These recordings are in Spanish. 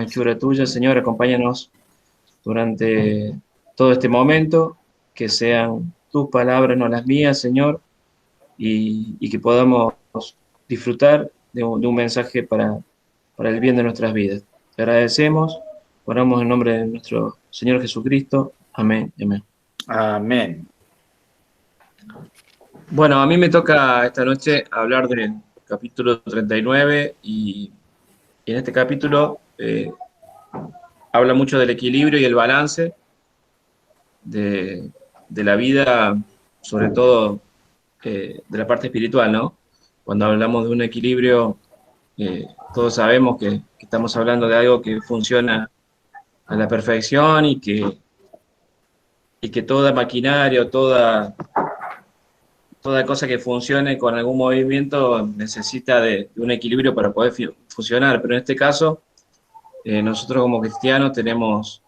hechura tuya, Señor, acompáñanos durante todo este momento, que sean tus palabras, no las mías, Señor, y que podamos disfrutar de un mensaje para el bien de nuestras vidas. Te agradecemos, oramos en nombre de nuestro Señor Jesucristo. Amén. Amén. Amén. Bueno, a mí me toca esta noche hablar del capítulo 39 y en este capítulo habla mucho del equilibrio y el balance de la vida, sobre todo de la parte espiritual, ¿no? Cuando hablamos de un equilibrio, todos sabemos que estamos hablando de algo que funciona a la perfección y que toda maquinaria o toda cosa que funcione con algún movimiento necesita de un equilibrio para poder funcionar. Pero en este caso, nosotros como cristianos tenemos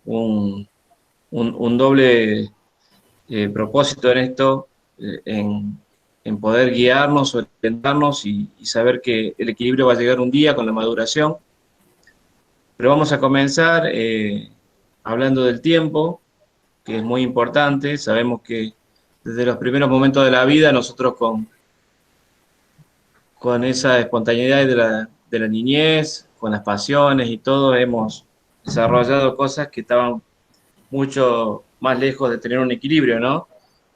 un doble propósito en esto, en poder guiarnos, orientarnos y saber que el equilibrio va a llegar un día con la maduración. Pero vamos a comenzar hablando del tiempo, que es muy importante. Sabemos que desde los primeros momentos de la vida, nosotros con esa espontaneidad de la niñez, con las pasiones y todo, hemos desarrollado cosas que estaban mucho más lejos de tener un equilibrio, ¿no?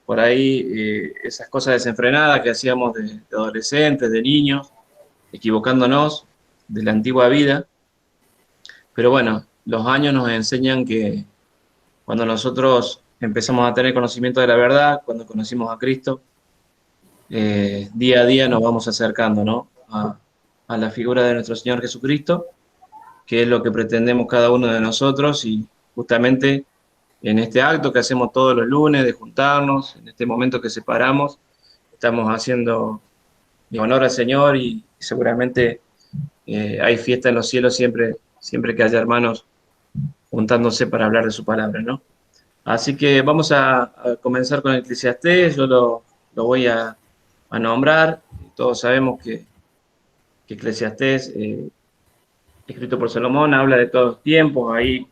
Por ahí esas cosas desenfrenadas que hacíamos de adolescentes, de niños, equivocándonos de la antigua vida. Pero bueno, los años nos enseñan que cuando nosotros empezamos a tener conocimiento de la verdad, cuando conocimos a Cristo, día a día nos vamos acercando, ¿no? A la figura de nuestro Señor Jesucristo, que es lo que pretendemos cada uno de nosotros, y justamente en este acto que hacemos todos los lunes de juntarnos, en este momento que separamos, estamos haciendo honor al Señor y seguramente hay fiesta en los cielos siempre que haya hermanos juntándose para hablar de su palabra, ¿no? Así que vamos a comenzar con el Eclesiastés. Yo lo voy a nombrar. Todos sabemos que Eclesiastés, escrito por Salomón, habla de todos los tiempos. Ahí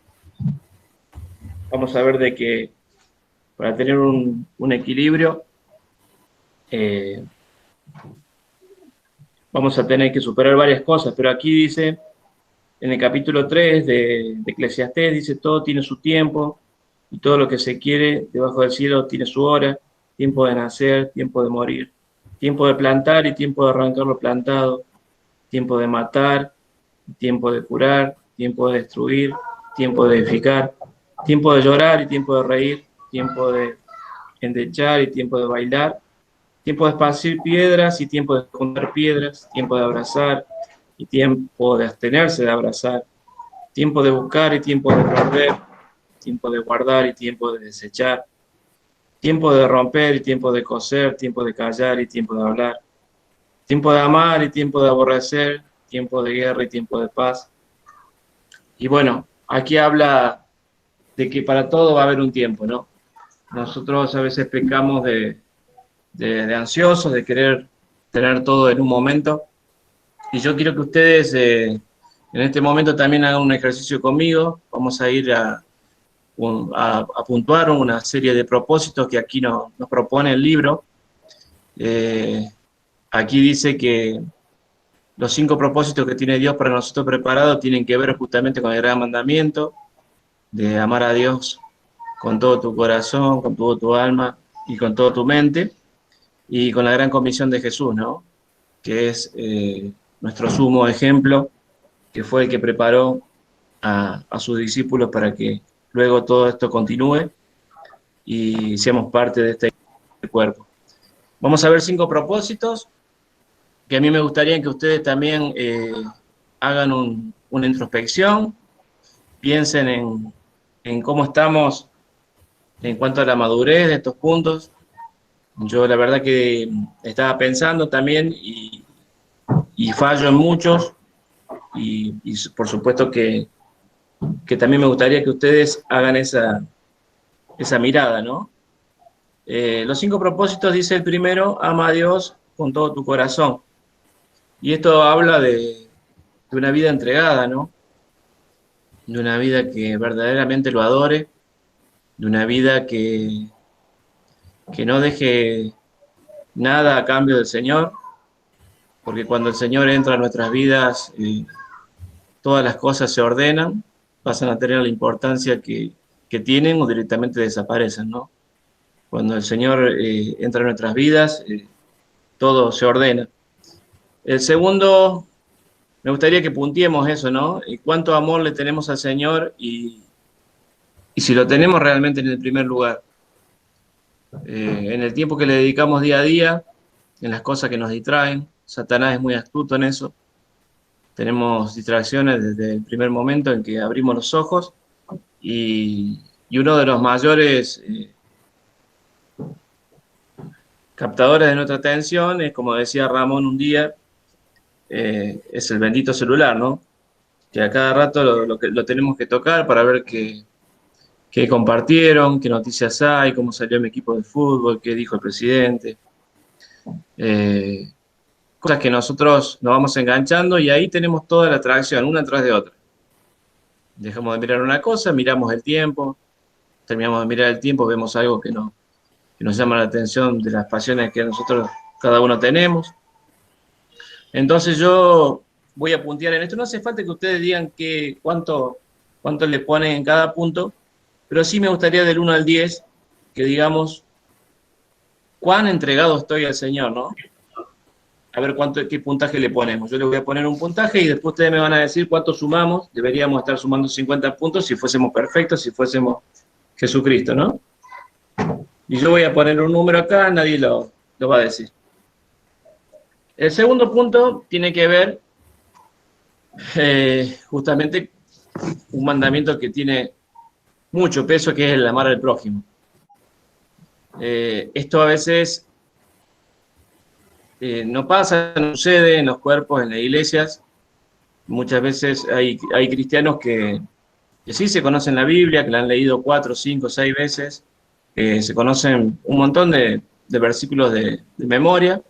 vamos a ver de que para tener un equilibrio vamos a tener que superar varias cosas, pero aquí dice, en el capítulo 3 de Eclesiastés, dice, todo tiene su tiempo y todo lo que se quiere debajo del cielo tiene su hora, tiempo de nacer, tiempo de morir, tiempo de plantar y tiempo de arrancar lo plantado, tiempo de matar, tiempo de curar, tiempo de destruir, tiempo de edificar, tiempo de llorar y tiempo de reír, tiempo de endechar y tiempo de bailar, tiempo de esparcir piedras y tiempo de juntar piedras, tiempo de abrazar y tiempo de abstenerse de abrazar, tiempo de buscar y tiempo de perder, tiempo de guardar y tiempo de desechar, tiempo de romper y tiempo de coser, tiempo de callar y tiempo de hablar, tiempo de amar y tiempo de aborrecer, tiempo de guerra y tiempo de paz. Y bueno, aquí habla de que para todo va a haber un tiempo, ¿no? Nosotros a veces pecamos de ansiosos, de querer tener todo en un momento. Y yo quiero que ustedes en este momento también hagan un ejercicio conmigo. Vamos a ir a puntuar una serie de propósitos que aquí nos propone el libro. Aquí dice que los 5 propósitos que tiene Dios para nosotros preparados tienen que ver justamente con el gran mandamiento de amar a Dios con todo tu corazón, con todo tu alma y con toda tu mente, y con la gran comisión de Jesús, ¿no? Que es nuestro sumo ejemplo, que fue el que preparó a sus discípulos para que luego todo esto continúe y seamos parte de este cuerpo. Vamos a ver 5 propósitos que a mí me gustaría que ustedes también hagan una introspección, piensen en cómo estamos en cuanto a la madurez de estos puntos. Yo la verdad que estaba pensando también y fallo en muchos y por supuesto que también me gustaría que ustedes hagan esa mirada, ¿no? Los 5 propósitos, dice el primero, ama a Dios con todo tu corazón. Y esto habla de una vida entregada, ¿no? de una vida que verdaderamente lo adore, de una vida que no deje nada a cambio del Señor, porque cuando el Señor entra en nuestras vidas, todas las cosas se ordenan, pasan a tener la importancia que tienen o directamente desaparecen, ¿no? Cuando el Señor entra en nuestras vidas, todo se ordena. El segundo, me gustaría que puntiemos eso, ¿no? ¿Cuánto amor le tenemos al Señor y si lo tenemos realmente en el primer lugar? En el tiempo que le dedicamos día a día, en las cosas que nos distraen, Satanás es muy astuto en eso. Tenemos distracciones desde el primer momento en que abrimos los ojos y uno de los mayores captadores de nuestra atención es, como decía Ramón un día, es el bendito celular, ¿no? Que a cada rato lo tenemos que tocar para ver qué compartieron, qué noticias hay, cómo salió mi equipo de fútbol, qué dijo el presidente. Eh, Cosas que nosotros nos vamos enganchando y ahí tenemos toda la atracción, una tras de otra. Dejamos de mirar una cosa, miramos el tiempo, terminamos de mirar el tiempo, vemos algo que nos llama la atención de las pasiones que nosotros cada uno tenemos. Entonces yo voy a puntear en esto. No hace falta que ustedes digan cuánto le ponen en cada punto, pero sí me gustaría del 1 al 10 que digamos cuán entregado estoy al Señor, ¿no? A ver qué puntaje le ponemos. Yo le voy a poner un puntaje y después ustedes me van a decir cuánto sumamos. Deberíamos estar sumando 50 puntos si fuésemos perfectos, si fuésemos Jesucristo, ¿no? Y yo voy a poner un número acá, nadie lo va a decir. El segundo punto tiene que ver justamente un mandamiento que tiene mucho peso, que es el amar al prójimo. Esto a veces no pasa, no sucede en los cuerpos, en las iglesias. Muchas veces hay cristianos que sí se conocen la Biblia, que la han leído 4, 5, 6 veces, se conocen un montón de versículos de memoria,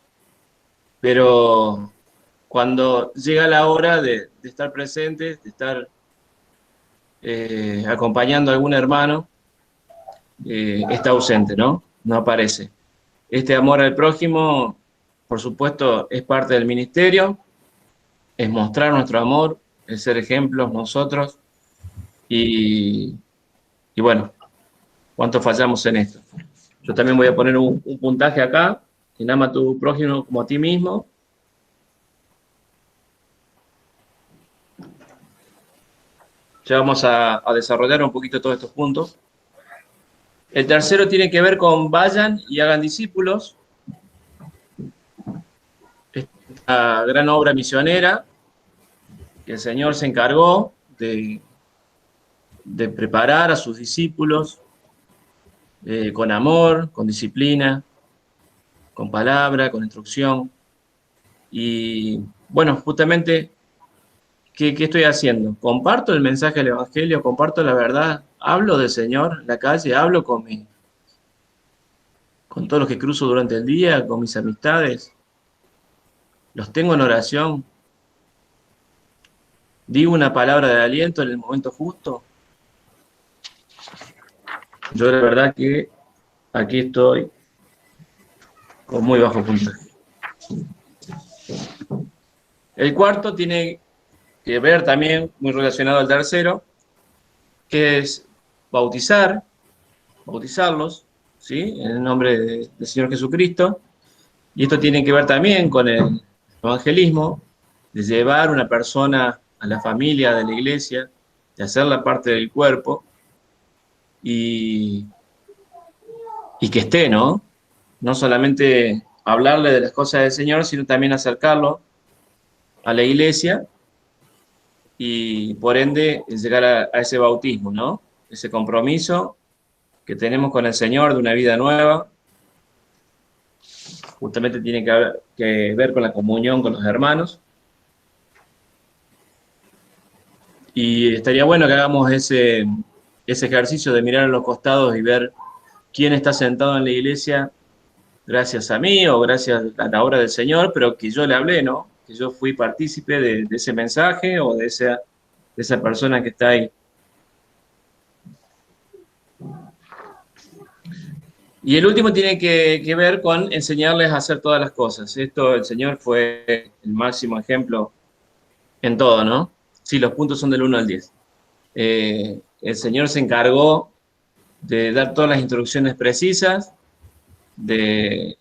pero cuando llega la hora de estar presentes, de estar acompañando a algún hermano, está ausente, ¿no? No aparece. Este amor al prójimo, por supuesto, es parte del ministerio, es mostrar nuestro amor, es ser ejemplos nosotros y, y bueno, ¿cuánto fallamos en esto? Yo también voy a poner un puntaje acá, en ama a tu prójimo como a ti mismo. Ya vamos a desarrollar un poquito todos estos puntos. El tercero tiene que ver con vayan y hagan discípulos. Esta gran obra misionera que el Señor se encargó de preparar a sus discípulos con amor, con disciplina, con palabra, con instrucción. Y bueno, justamente, ¿qué estoy haciendo? Comparto el mensaje del Evangelio, comparto la verdad, hablo del Señor en la calle, hablo con todos los que cruzo durante el día, con mis amistades, los tengo en oración, digo una palabra de aliento en el momento justo. Yo la verdad que aquí estoy con muy bajo puntaje. El cuarto tiene que ver también, muy relacionado al tercero, que es bautizarlos, ¿sí? En el nombre del Señor Jesucristo. Y esto tiene que ver también con el evangelismo, de llevar una persona a la familia de la iglesia, de hacerla parte del cuerpo y, y que esté, ¿no? No solamente hablarle de las cosas del Señor, sino también acercarlo a la iglesia y por ende llegar a ese bautismo, ¿no? Ese compromiso que tenemos con el Señor de una vida nueva, justamente tiene que ver con la comunión con los hermanos. Y estaría bueno que hagamos ese ejercicio de mirar a los costados y ver quién está sentado en la iglesia gracias a mí o gracias a la obra del Señor, pero que yo le hablé, ¿no? Que yo fui partícipe de ese mensaje o de esa persona que está ahí. Y el último tiene que ver con enseñarles a hacer todas las cosas. Esto, el Señor fue el máximo ejemplo en todo, ¿no? Sí, los puntos son del 1 al 10. El Señor se encargó de dar todas las instrucciones precisas, de,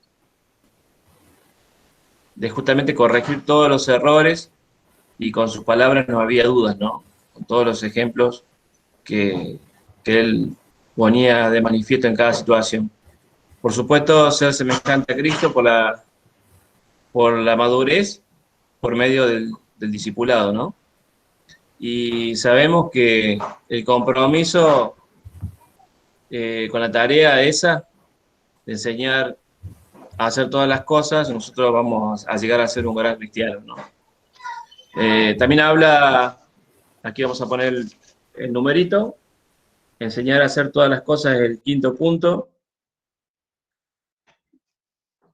de justamente corregir todos los errores, y con sus palabras no había dudas, ¿no? Con todos los ejemplos que, que él ponía de manifiesto en cada situación. Por supuesto, ser semejante a Cristo por la madurez, por medio del discipulado, ¿no? Y sabemos que el compromiso con la tarea esa de enseñar a hacer todas las cosas, nosotros vamos a llegar a ser un gran cristiano, ¿no? También habla, aquí vamos a poner el numerito, enseñar a hacer todas las cosas es el quinto punto,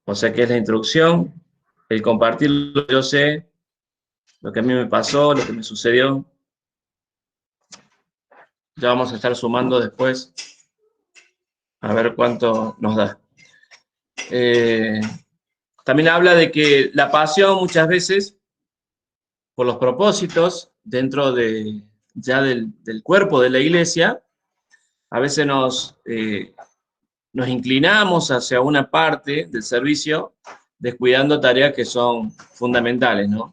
o sea que es la instrucción, el compartir lo que yo sé, lo que a mí me pasó, lo que me sucedió. Ya vamos a estar sumando después a ver cuánto nos da. Eh, También habla de que la pasión muchas veces por los propósitos dentro ya del cuerpo de la iglesia, a veces nos inclinamos hacia una parte del servicio descuidando tareas que son fundamentales, ¿no?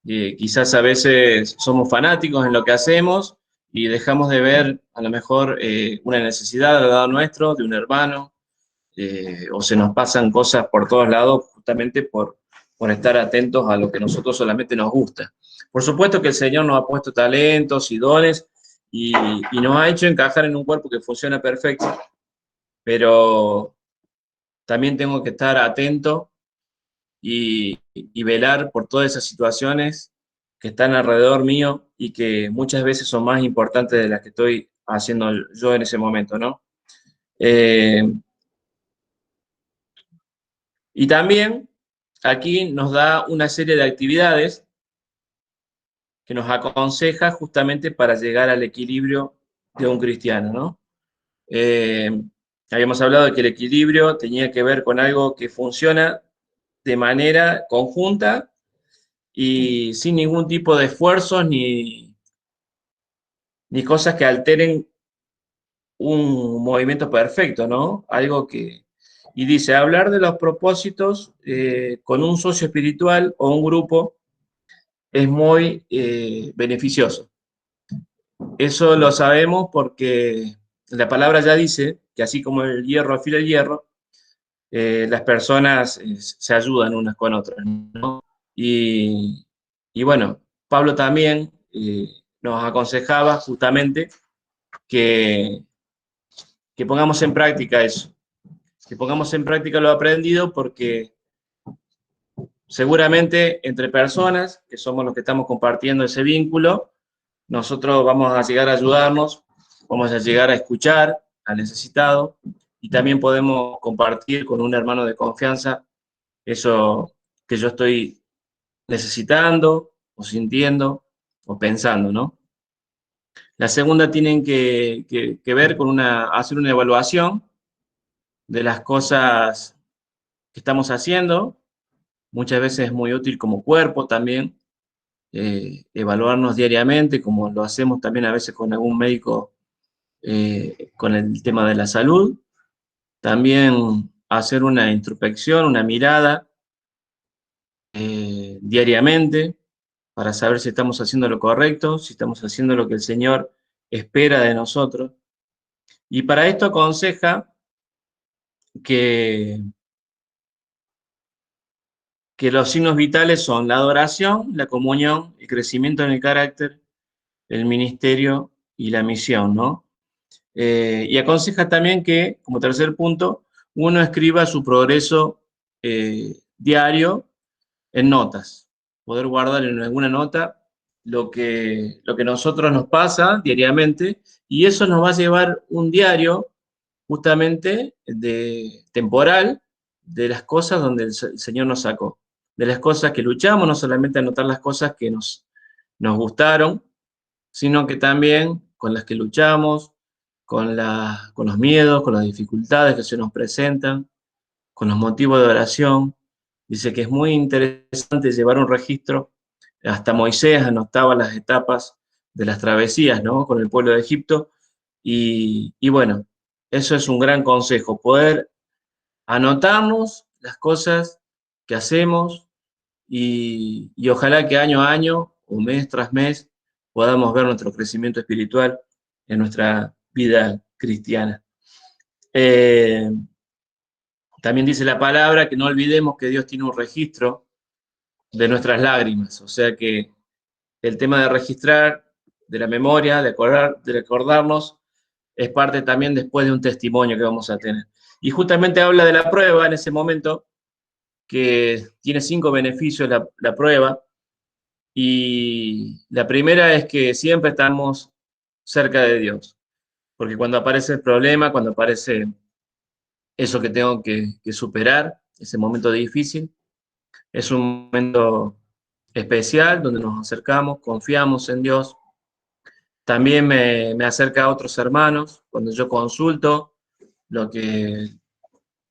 Quizás a veces somos fanáticos en lo que hacemos y dejamos de ver a lo mejor una necesidad al lado nuestro, de un hermano, o se nos pasan cosas por todos lados justamente por estar atentos a lo que nosotros solamente nos gusta. Por supuesto que el Señor nos ha puesto talentos y dones y nos ha hecho encajar en un cuerpo que funciona perfecto, pero también tengo que estar atento y velar por todas esas situaciones que están alrededor mío y que muchas veces son más importantes de las que estoy haciendo yo en ese momento, ¿no? Eh, y también aquí nos da una serie de actividades que nos aconseja justamente para llegar al equilibrio de un cristiano, ¿no? Eh, Habíamos hablado de que el equilibrio tenía que ver con algo que funciona de manera conjunta y sin ningún tipo de esfuerzos ni cosas que alteren un movimiento perfecto, ¿no? Algo que... Y dice, hablar de los propósitos con un socio espiritual o un grupo es muy beneficioso. Eso lo sabemos porque la palabra ya dice que así como el hierro afila el hierro, las personas se ayudan unas con otras, ¿no? Y bueno, Pablo también nos aconsejaba justamente que, que pongamos en práctica eso, que pongamos en práctica lo aprendido porque seguramente entre personas, que somos los que estamos compartiendo ese vínculo, nosotros vamos a llegar a ayudarnos, vamos a llegar a escuchar al necesitado y también podemos compartir con un hermano de confianza eso que yo estoy necesitando o sintiendo o pensando, ¿no? La segunda tienen que ver con hacer una evaluación de las cosas que estamos haciendo. Muchas veces es muy útil como cuerpo también, evaluarnos diariamente, como lo hacemos también a veces con algún médico con el tema de la salud. También hacer una introspección, una mirada diariamente para saber si estamos haciendo lo correcto, si estamos haciendo lo que el Señor espera de nosotros. Y para esto aconseja que, que los signos vitales son la adoración, la comunión, el crecimiento en el carácter, el ministerio y la misión, ¿no? Y aconseja también que, como tercer punto, uno escriba su progreso diario en notas, poder guardar en alguna nota lo que nosotros nos pasa diariamente, y eso nos va a llevar un diario justamente temporal de las cosas donde el Señor nos sacó, de las cosas que luchamos, no solamente anotar las cosas que nos gustaron, sino que también con las que luchamos, con los miedos, con las dificultades que se nos presentan, con los motivos de oración. Dice que es muy interesante llevar un registro. Hasta Moisés anotaba las etapas de las travesías, ¿no? Con el pueblo de Egipto. Y bueno, eso es un gran consejo, poder anotarnos las cosas que hacemos y ojalá que año a año o mes tras mes podamos ver nuestro crecimiento espiritual en nuestra vida cristiana. Eh, También dice la palabra que no olvidemos que Dios tiene un registro de nuestras lágrimas, o sea que el tema de registrar, de la memoria, de recordarnos, es parte también después de un testimonio que vamos a tener. Y justamente habla de la prueba en ese momento, que tiene 5 beneficios la prueba, y la primera es que siempre estamos cerca de Dios, porque cuando aparece el problema, cuando aparece eso que tengo que superar, ese momento difícil, es un momento especial donde nos acercamos, confiamos en Dios. También me acerca a otros hermanos cuando yo consulto lo que,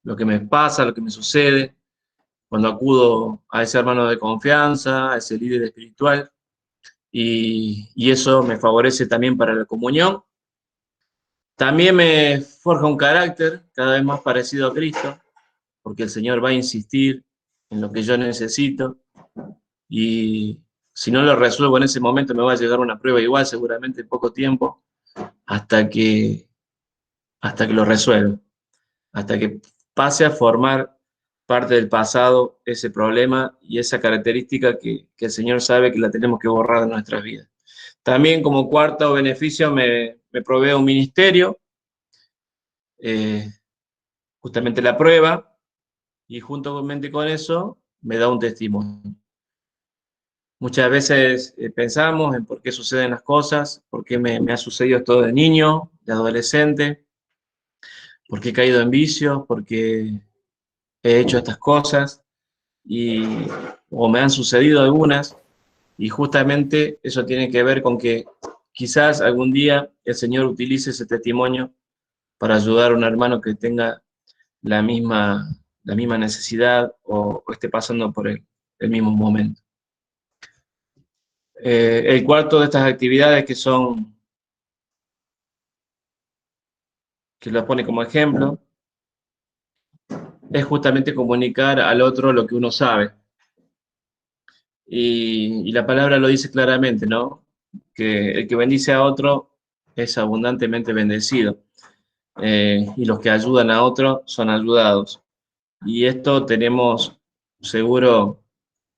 lo que me pasa, lo que me sucede, cuando acudo a ese hermano de confianza, a ese líder espiritual, y eso me favorece también para la comunión. También me forja un carácter cada vez más parecido a Cristo, porque el Señor va a insistir en lo que yo necesito, y si no lo resuelvo en ese momento me va a llegar una prueba igual, seguramente en poco tiempo, hasta que, hasta que lo resuelva, hasta que pase a formar parte del pasado ese problema y esa característica que el Señor sabe que la tenemos que borrar de nuestras vidas. También como cuarto beneficio me provee un ministerio, eh, justamente la prueba, y juntamente con eso me da un testimonio. Muchas veces pensamos en por qué suceden las cosas, por qué me ha sucedido esto de niño, de adolescente, por qué he caído en vicios, por qué he hecho estas cosas, y, o me han sucedido algunas, y justamente eso tiene que ver con que quizás algún día el Señor utilice ese testimonio para ayudar a un hermano que tenga la la misma necesidad o esté pasando por el mismo momento. El cuarto de estas actividades que lo pone como ejemplo, es justamente comunicar al otro lo que uno sabe. Y la palabra lo dice claramente, ¿no? Que el que bendice a otro es abundantemente bendecido. Y los que ayudan a otros son ayudados. Y esto tenemos seguro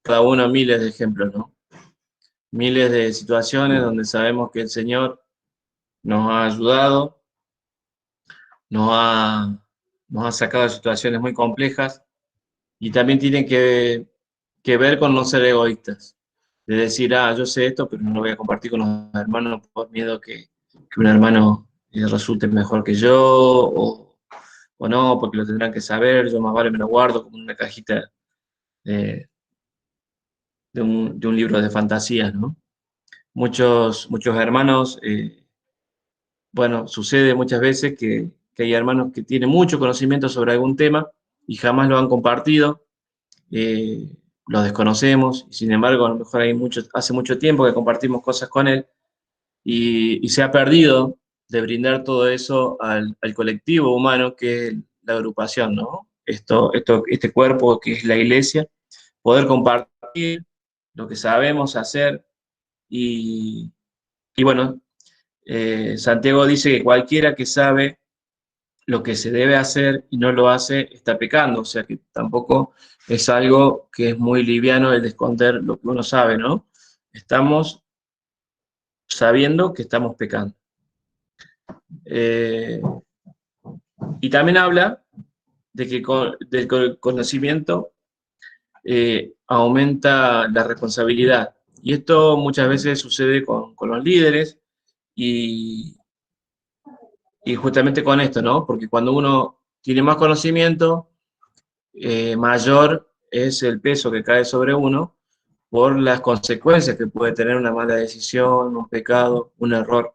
cada uno miles de ejemplos, ¿no? Miles de situaciones donde sabemos que el Señor nos ha ayudado, nos ha, nos ha sacado de situaciones muy complejas, y también tiene que ver con no ser egoístas, de decir, yo sé esto, pero no lo voy a compartir con los hermanos por miedo que un hermano resulte mejor que yo, o no, porque lo tendrán que saber, yo más vale me lo guardo como una cajita de, de un libro de fantasías, ¿no? Muchos hermanos, bueno, sucede muchas veces que hay hermanos que tienen mucho conocimiento sobre algún tema y jamás lo han compartido, lo desconocemos, y sin embargo a lo mejor hace mucho tiempo que compartimos cosas con él, y se ha perdido de brindar todo eso al colectivo humano que es la agrupación, ¿no? Este cuerpo que es la iglesia, poder compartir lo que sabemos hacer, y, y bueno, Santiago dice que cualquiera que sabe lo que se debe hacer y no lo hace, está pecando. O sea que tampoco es algo que es muy liviano el de esconder lo que uno sabe, ¿no? Estamos sabiendo que estamos pecando. Eh, y también habla de que del conocimiento aumenta la responsabilidad. Y esto muchas veces sucede con los líderes, y, y justamente con esto, ¿no? Porque cuando uno tiene más conocimiento, mayor es el peso que cae sobre uno por las consecuencias que puede tener una mala decisión, un pecado, un error.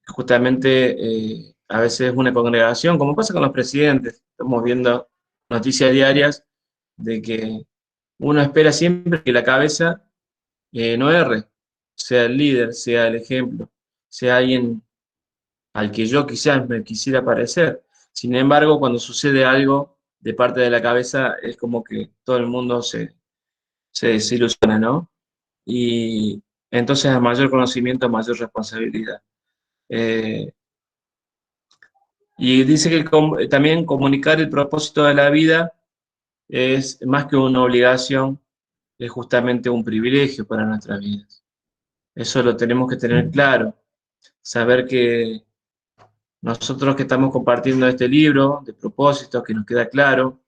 Justamente a veces una congregación, como pasa con los presidentes. Estamos viendo noticias diarias de que uno espera siempre que la cabeza no erre, sea el líder, sea el ejemplo, sea alguien al que yo quizás me quisiera parecer. Sin embargo, cuando sucede algo de parte de la cabeza, es como que todo el mundo se desilusiona, ¿no? Y entonces a mayor conocimiento, a mayor responsabilidad. Eh, y dice que también comunicar el propósito de la vida es más que una obligación, es justamente un privilegio para nuestras vidas. Eso lo tenemos que tener claro, saber que nosotros que estamos compartiendo este libro de propósitos, que nos queda claro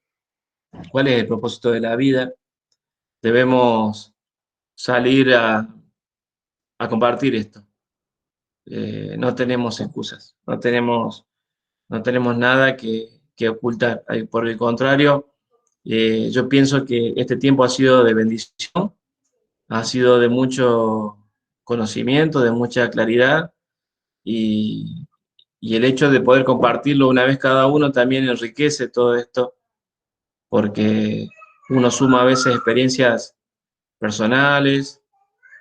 cuál es el propósito de la vida, debemos salir a compartir esto. No tenemos excusas, no tenemos nada que ocultar. Por el contrario, yo pienso que este tiempo ha sido de bendición, ha sido de mucho conocimiento, de mucha claridad y, y el hecho de poder compartirlo una vez cada uno también enriquece todo esto porque uno suma a veces experiencias personales,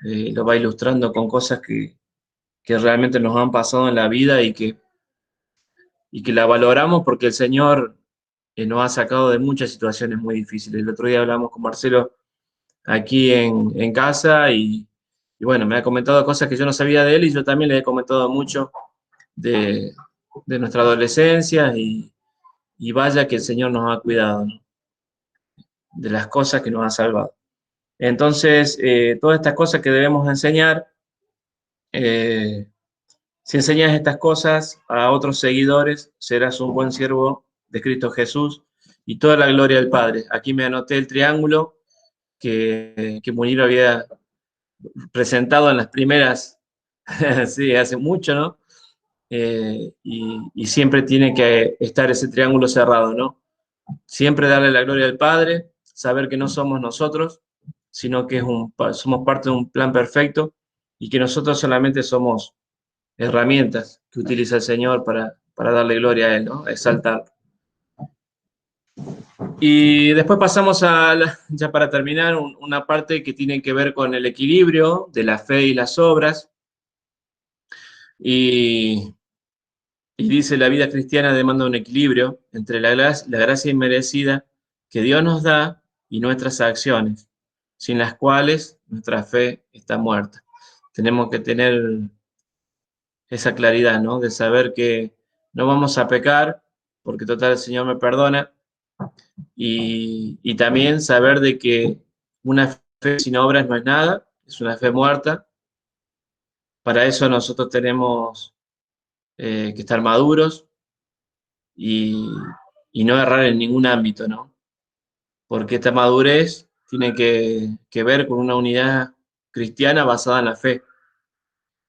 lo va ilustrando con cosas que realmente nos han pasado en la vida y que la valoramos porque el Señor nos ha sacado de muchas situaciones muy difíciles. El otro día hablamos con Marcelo aquí en casa y bueno, me ha comentado cosas que yo no sabía de él y yo también le he comentado mucho de, de nuestra adolescencia y vaya que el Señor nos ha cuidado, ¿no? De las cosas que nos ha salvado. Entonces, todas estas cosas que debemos enseñar, eh, si enseñas estas cosas a otros seguidores, serás un buen siervo de Cristo Jesús y toda la gloria del Padre. Aquí me anoté el triángulo que Munir había presentado en las primeras, sí, hace mucho, ¿no? Y siempre tiene que estar ese triángulo cerrado, ¿no? Siempre darle la gloria al Padre, saber que no somos nosotros, sino que somos parte de un plan perfecto y que nosotros solamente somos herramientas que utiliza el Señor para darle gloria a Él, ¿no? Exaltar. Y después pasamos ya para terminar, una parte que tiene que ver con el equilibrio de la fe y las obras. Y, y dice, la vida cristiana demanda un equilibrio entre la gracia inmerecida que Dios nos da y nuestras acciones, sin las cuales nuestra fe está muerta. Tenemos que tener esa claridad, ¿no? De saber que no vamos a pecar, porque total el Señor me perdona, y también saber de que una fe sin obras no es nada, es una fe muerta. Para eso nosotros tenemos que estar maduros y, y no errar en ningún ámbito, ¿no? Porque esta madurez tiene que ver con una unidad cristiana basada en la fe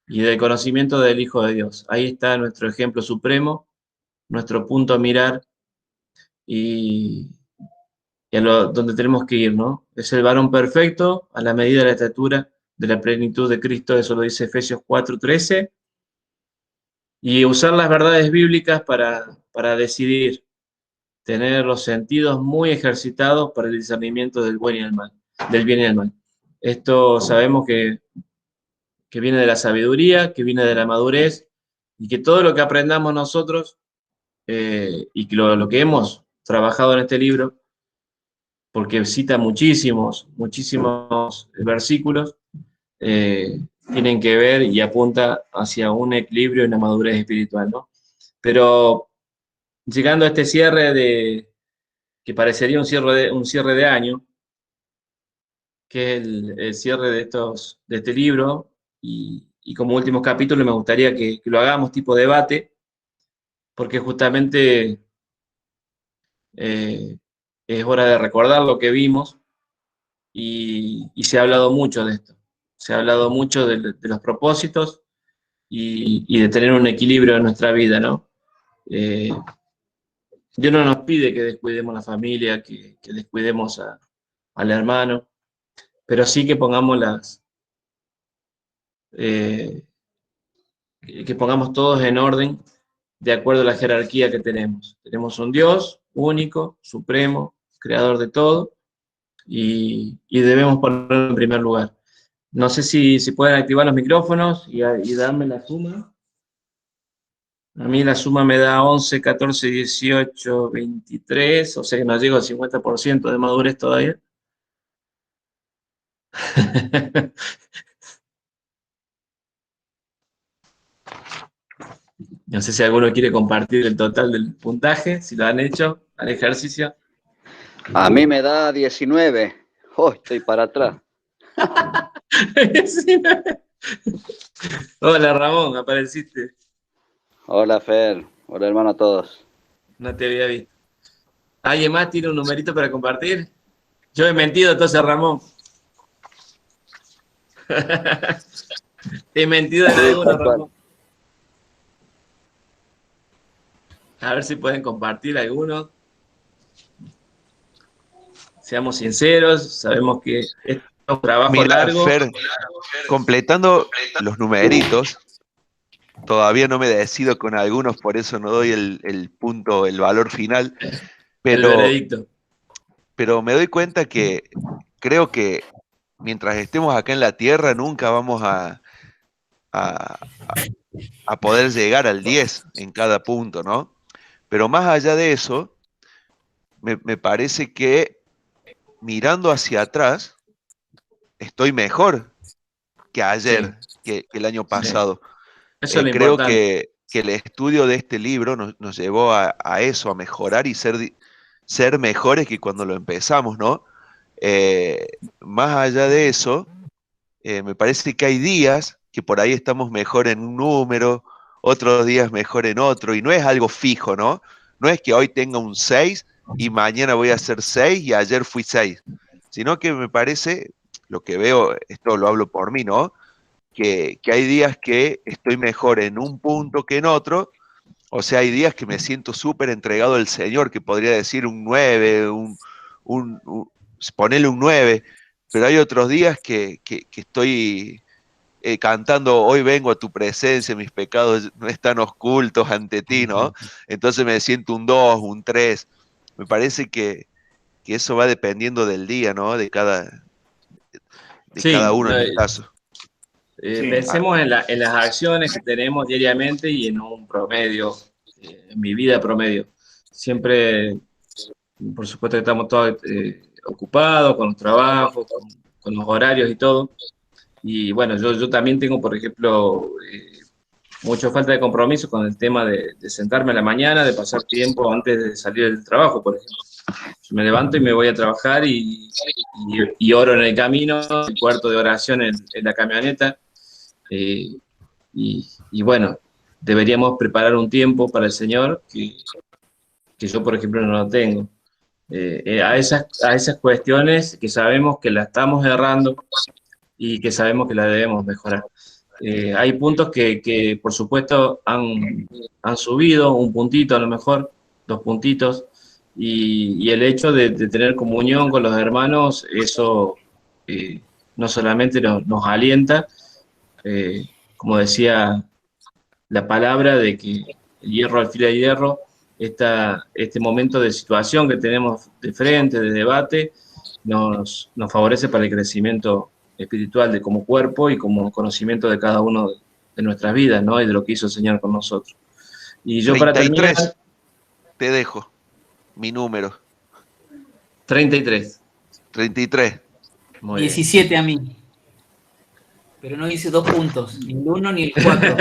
y del conocimiento del Hijo de Dios. Ahí está nuestro ejemplo supremo, nuestro punto a mirar y, donde tenemos que ir, ¿no? Es el varón perfecto a la medida de la estatura de la plenitud de Cristo, eso lo dice Efesios 4:13, y usar las verdades bíblicas para decidir, tener los sentidos muy ejercitados para el discernimiento del buen y el mal, del bien y el mal. Esto sabemos que viene de la sabiduría, que viene de la madurez, y que todo lo que aprendamos nosotros y que lo que hemos trabajado en este libro, porque cita muchísimos versículos, tienen que ver y apunta hacia un equilibrio y una madurez espiritual, ¿no? Pero llegando a este cierre que parecería un cierre de año, que es el cierre de este libro, y como último capítulo me gustaría que lo hagamos tipo debate, porque justamente eh, es hora de recordar lo que vimos y se ha hablado mucho de esto. Se ha hablado mucho de los propósitos y de tener un equilibrio en nuestra vida, ¿no? Eh, Dios no nos pide que descuidemos la familia, que descuidemos al hermano, pero sí que pongamos eh, que pongamos todos en orden de acuerdo a la jerarquía que tenemos. Tenemos un Dios único, supremo, creador de todo, y debemos ponerlo en primer lugar. No sé si pueden activar los micrófonos y darme la suma. A mí la suma me da 11, 14, 18, 23, o sea que no llego al 50% de madurez todavía. No sé si alguno quiere compartir el total del puntaje, si lo han hecho al ejercicio. A mí me da 19. Oh, estoy para atrás. Hola Ramón, apareciste. Hola, Fer. Hola, hermano, a todos. No te había visto. ¿Alguien más tiene un numerito para compartir? Yo he mentido entonces, Ramón. He mentido en Sí, alguno, tal cual. Ramón. A ver si pueden compartir algunos. Seamos sinceros, sabemos que es un trabajo Mira, largo. Fer, completando los numeritos, todavía no me decido con algunos, por eso no doy el punto, el valor final, El pero, veredicto. pero me doy cuenta que creo que mientras estemos acá en la Tierra nunca vamos a- a poder llegar al 10 en cada punto, ¿no? Pero más allá de eso, me parece que mirando hacia atrás, estoy mejor que Sí, ayer, que el año sí. pasado. Eso es lo Creo importante. que el estudio de este libro nos llevó a eso, a mejorar y ser mejores que cuando lo empezamos, ¿no? Más allá de eso, me parece que hay días que por ahí estamos mejor en un número, otros días mejor en otro, y no es algo fijo, ¿no? No es que hoy tenga un 6 y mañana voy a hacer 6 y ayer fui 6, sino que me parece, lo que veo, esto lo hablo por mí, ¿no? Que hay días que estoy mejor en un punto que en otro, o sea, hay días que me siento súper entregado al Señor, que podría decir un 9, ponerle un 9, pero hay otros días que estoy cantando, hoy vengo a tu presencia, mis pecados no están ocultos ante ti, ¿no? Entonces me siento un 2, un 3. Me parece que eso va dependiendo del día, ¿no? De cada Sí, uno en mi caso. Ah, pensemos en las acciones que tenemos diariamente y en un promedio, en mi vida promedio. Siempre, por supuesto que estamos todos ocupados con los trabajos, con los horarios y todo. Y bueno, yo también tengo, por ejemplo, mucha falta de compromiso con el tema de sentarme a la mañana, de pasar tiempo antes de salir del trabajo, por ejemplo. Yo me levanto y me voy a trabajar y oro en el camino, el cuarto de oración en la camioneta. eh, y bueno, deberíamos preparar un tiempo para el Señor que yo, por ejemplo, no lo tengo. A esas cuestiones que sabemos que la estamos errando y que sabemos que la debemos mejorar. Hay puntos que, por supuesto, han subido un puntito, a lo mejor, 2 puntitos, y el hecho de tener comunión con los hermanos, eso no solamente nos alienta, como decía la palabra, de que el hierro al filo de hierro, este momento de situación que tenemos de frente, de debate, nos favorece para el crecimiento espiritual de como cuerpo y como conocimiento de cada uno de nuestras vidas, ¿no? Y de lo que hizo el Señor con nosotros. Y yo para terminar, 33, te dejo mi número, 33. 33. Muy bien. 17 a mí. Pero no hice 2 puntos, ni el 1 ni el 4.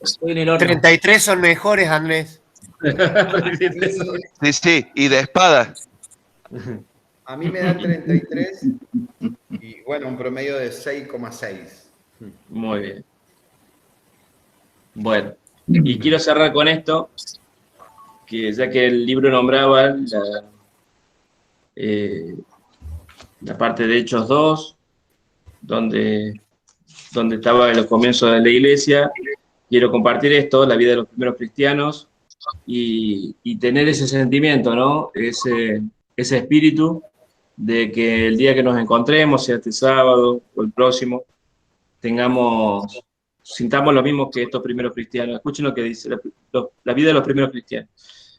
Estoy en el horno. 33 son mejores, Andrés. Sí, sí, y de espada. A mí me da 33 y bueno, un promedio de 6,6. Muy bien. Bueno, y quiero cerrar con esto, que ya que el libro nombraba la parte de Hechos 2, donde estaba en los comienzos de la iglesia, quiero compartir esto, la vida de los primeros cristianos, y tener ese sentimiento, ¿no? Ese espíritu de que el día que nos encontremos, sea este sábado o el próximo, tengamos sintamos lo mismo que estos primeros cristianos. Escuchen lo que dice la vida de los primeros cristianos.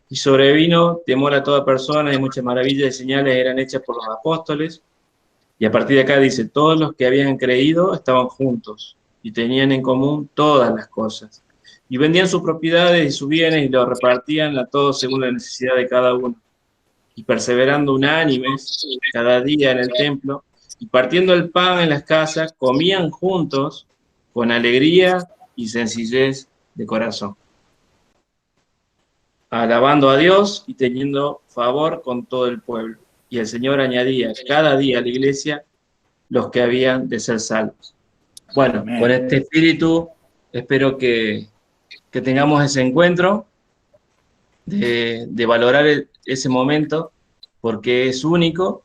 Y sobrevino temor a toda persona y muchas maravillas y señales eran hechas por los apóstoles. Y a partir de acá dice, todos los que habían creído estaban juntos y tenían en común todas las cosas. Y vendían sus propiedades y sus bienes y los repartían a todos según la necesidad de cada uno. Y perseverando unánimes cada día en el templo y partiendo el pan en las casas, comían juntos con alegría y sencillez de corazón, alabando a Dios y teniendo favor con todo el pueblo. Y el Señor añadía cada día a la iglesia los que habían de ser salvos. Bueno, Amén. con este espíritu espero que tengamos ese encuentro, de valorar ese momento, porque es único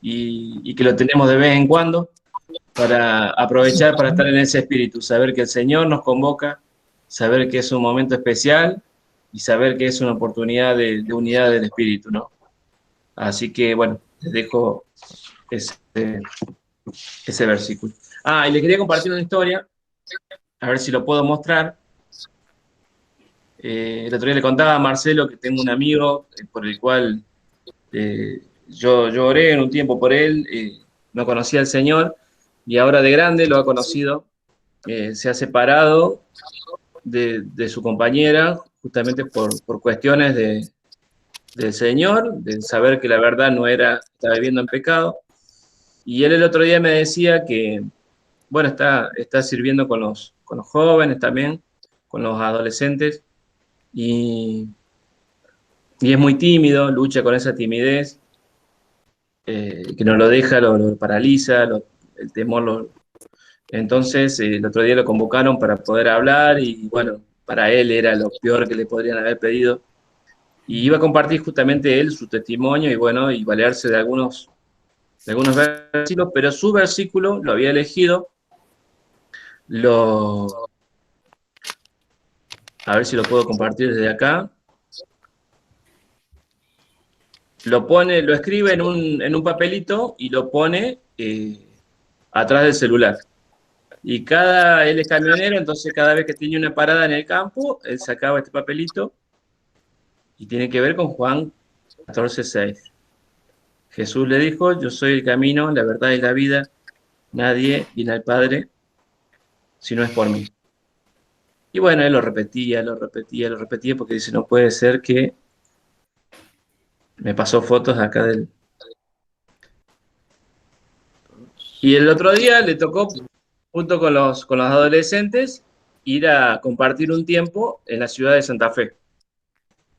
y que lo tenemos de vez en cuando para aprovechar para estar en ese espíritu, saber que el Señor nos convoca, saber que es un momento especial y saber que es una oportunidad de unidad del espíritu, ¿no? Así que, bueno, les dejo ese versículo. Ah, y les quería compartir una historia, a ver si lo puedo mostrar. El otro día le contaba a Marcelo que tengo un amigo por el cual yo oré en un tiempo por él, no conocía al Señor y ahora de grande lo ha conocido, se ha separado de su compañera justamente por cuestiones del Señor, de saber que la verdad no era, estaba viviendo en pecado. Y él el otro día me decía que, bueno, está sirviendo con los jóvenes también, con los adolescentes, y es muy tímido, lucha con esa timidez, que no lo deja, lo paraliza, el temor. Entonces, el otro día lo convocaron para poder hablar y, bueno, para él era lo peor que le podrían haber pedido. Y iba a compartir justamente él su testimonio y, bueno, y valerse de algunos versículos, pero su versículo lo había elegido, a ver si lo puedo compartir desde acá. Lo escribe en un papelito y lo pone atrás del celular. Y él es camionero, entonces cada vez que tiene una parada en el campo, él sacaba este papelito y tiene que ver con Juan 14:6. Jesús le dijo, yo soy el camino, la verdad y la vida, nadie viene al Padre si no es por mí. Y bueno, él lo repetía, porque dice, no puede ser que me pasó fotos acá del... Y el otro día le tocó, junto con los adolescentes, ir a compartir un tiempo en la ciudad de Santa Fe.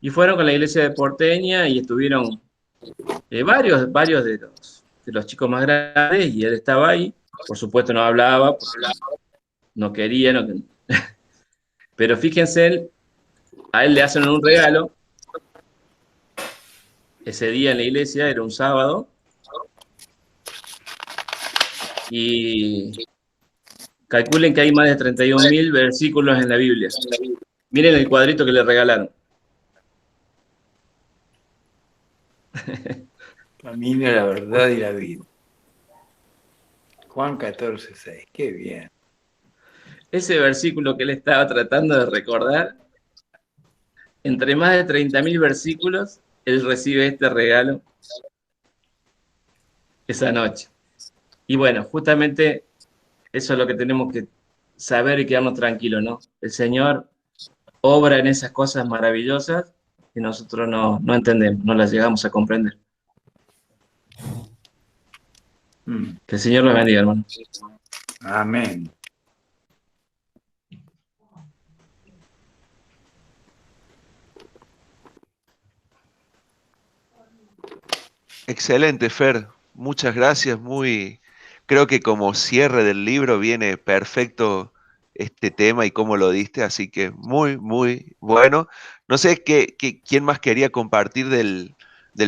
Y fueron con la iglesia de Porteña y estuvieron varios de los chicos más grandes y él estaba ahí. Por supuesto no hablaba, no quería, pero fíjense, a él le hacen un regalo. Ese día en la iglesia, era un sábado, y calculen que hay más de 31.000 versículos en la Biblia. Miren el cuadrito que le regalaron. Camino, la verdad y la vida. Juan 14:6. Qué bien. Ese versículo que él estaba tratando de recordar, entre más de 30.000 versículos, él recibe este regalo esa noche. Y bueno, justamente eso es lo que tenemos que saber y quedarnos tranquilos, ¿no? El Señor obra en esas cosas maravillosas que nosotros no entendemos, no las llegamos a comprender. Que el Señor los bendiga, hermano. Amén. Excelente, Fer. Muchas gracias. Creo que como cierre del libro viene perfecto este tema y cómo lo diste, así que muy, muy bueno. No sé quién más quería compartir del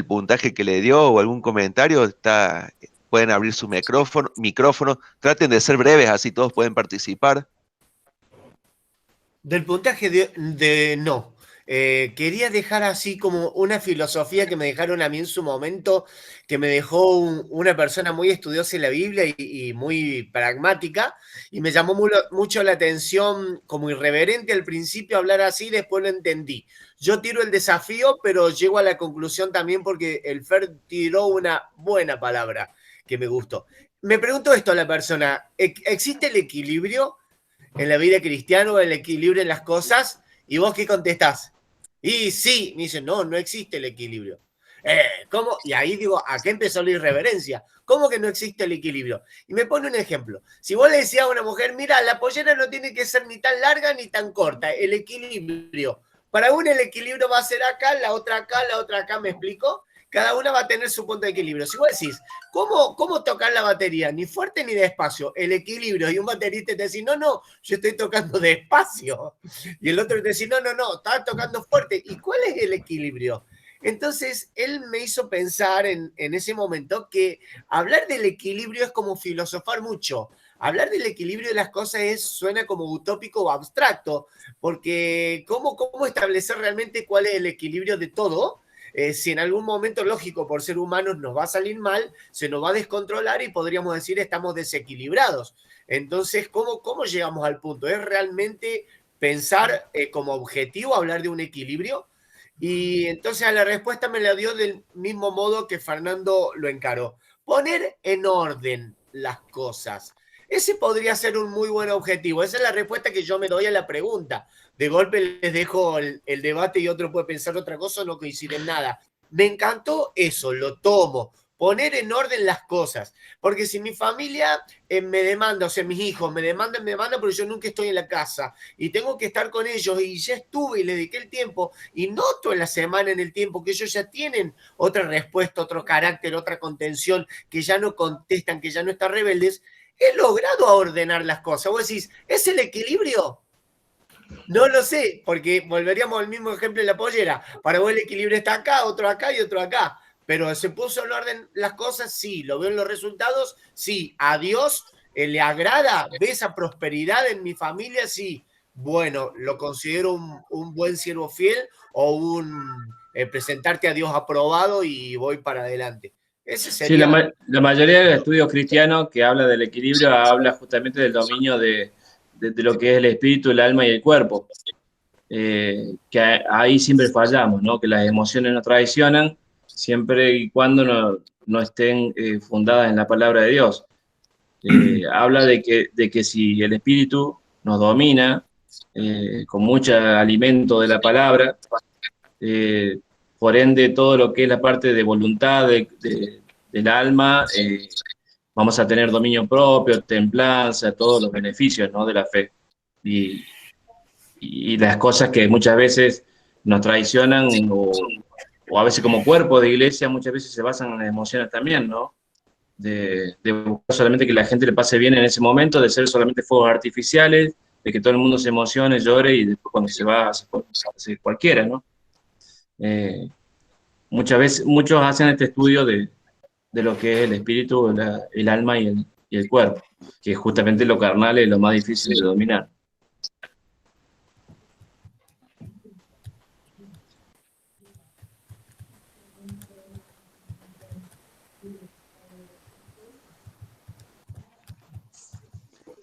puntaje que le dio o algún comentario. Pueden abrir su micrófono. Traten de ser breves, así todos pueden participar. Del puntaje no. quería dejar así como una filosofía que me dejaron a mí en su momento, que me dejó una persona muy estudiosa en la Biblia y muy pragmática, y me llamó mucho la atención, como irreverente al principio hablar así, después lo entendí. Yo tiro el desafío, pero llego a la conclusión también porque el Fer tiró una buena palabra que me gustó. Me pregunto esto a la persona, ¿existe el equilibrio en la vida cristiana o el equilibrio en las cosas? ¿Y vos qué contestás? Y sí, me dicen, no, no existe el equilibrio. ¿Cómo? Y ahí digo, acá empezó la irreverencia. ¿Cómo que no existe el equilibrio? Y me pone un ejemplo. Si vos le decías a una mujer, mira, la pollera no tiene que ser ni tan larga ni tan corta, el equilibrio. Para una el equilibrio va a ser acá, la otra acá, ¿me explico? Cada una va a tener su punto de equilibrio. Si vos decís, ¿cómo tocar la batería? Ni fuerte ni despacio, el equilibrio. Y un baterista te dice, no, yo estoy tocando despacio. Y el otro te dice, no, estaba tocando fuerte. ¿Y cuál es el equilibrio? Entonces, él me hizo pensar en ese momento que hablar del equilibrio es como filosofar mucho. Hablar del equilibrio de las cosas suena como utópico o abstracto, porque ¿cómo establecer realmente cuál es el equilibrio de todo? Si en algún momento, lógico, por ser humanos nos va a salir mal, se nos va a descontrolar y podríamos decir estamos desequilibrados. Entonces, ¿cómo llegamos al punto? ¿Es realmente pensar como objetivo hablar de un equilibrio? Y entonces a la respuesta me la dio del mismo modo que Fernando lo encaró. Poner en orden las cosas. Ese podría ser un muy buen objetivo. Esa es la respuesta que yo me doy a la pregunta. De golpe les dejo el debate y otro puede pensar otra cosa, no coincide en nada. Me encantó eso, lo tomo. Poner en orden las cosas. Porque si mi familia me demanda, o sea, mis hijos me demandan, pero yo nunca estoy en la casa y tengo que estar con ellos y ya estuve y le dediqué el tiempo y noto en la semana, en el tiempo, que ellos ya tienen otra respuesta, otro carácter, otra contención, que ya no contestan, que ya no están rebeldes, he logrado ordenar las cosas. Vos decís, ¿es el equilibrio? No lo sé, porque volveríamos al mismo ejemplo de la pollera. Para vos el equilibrio está acá y otro acá. Pero ¿se puso en orden las cosas? Sí. ¿Lo veo en los resultados? Sí. ¿A Dios le agrada? ¿Ve esa prosperidad en mi familia? Sí. Bueno, ¿lo considero un buen siervo fiel o un presentarte a Dios aprobado y voy para adelante? Ese Sí, sería... la mayoría de los estudios cristianos que habla del equilibrio habla justamente del dominio de lo que es el espíritu, el alma y el cuerpo. Que ahí siempre fallamos, ¿no? Que las emociones nos traicionan siempre y cuando no estén fundadas en la palabra de Dios. Habla de que si el espíritu nos domina con mucho alimento de la palabra, por ende todo lo que es la parte de voluntad del alma, vamos a tener dominio propio, templanza, todos los beneficios, ¿no? De la fe. Y las cosas que muchas veces nos traicionan o a veces como cuerpo de iglesia muchas veces se basan en las emociones también, ¿no? De buscar solamente que la gente le pase bien en ese momento, de ser solamente fuegos artificiales, de que todo el mundo se emocione, llore y después cuando se va hace cualquiera, ¿no? Muchas veces, muchos hacen este estudio de lo que es el espíritu, el alma y el cuerpo, que justamente lo carnal es lo más difícil de dominar.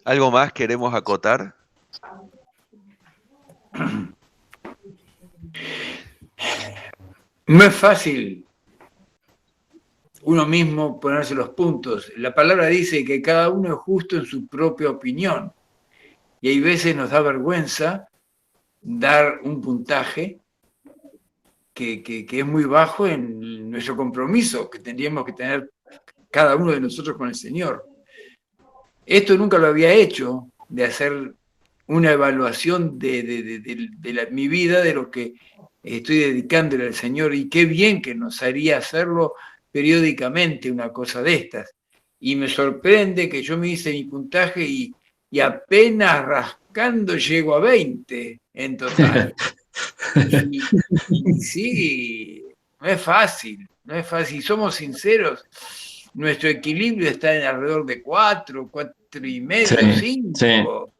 ¿Algo más queremos acotar? No es fácil uno mismo ponerse los puntos. La palabra dice que cada uno es justo en su propia opinión. Y hay veces nos da vergüenza dar un puntaje que es muy bajo en nuestro compromiso que tendríamos que tener cada uno de nosotros con el Señor. Esto nunca lo había hecho, de hacer una evaluación de mi vida, de lo que estoy dedicándole al Señor, y qué bien que nos haría hacerlo periódicamente una cosa de estas. Y me sorprende que yo me hice mi puntaje y apenas rascando llego a 20 en total. Y sí, no es fácil, no es fácil. Somos sinceros, nuestro equilibrio está en alrededor de 4, 4,5, 5.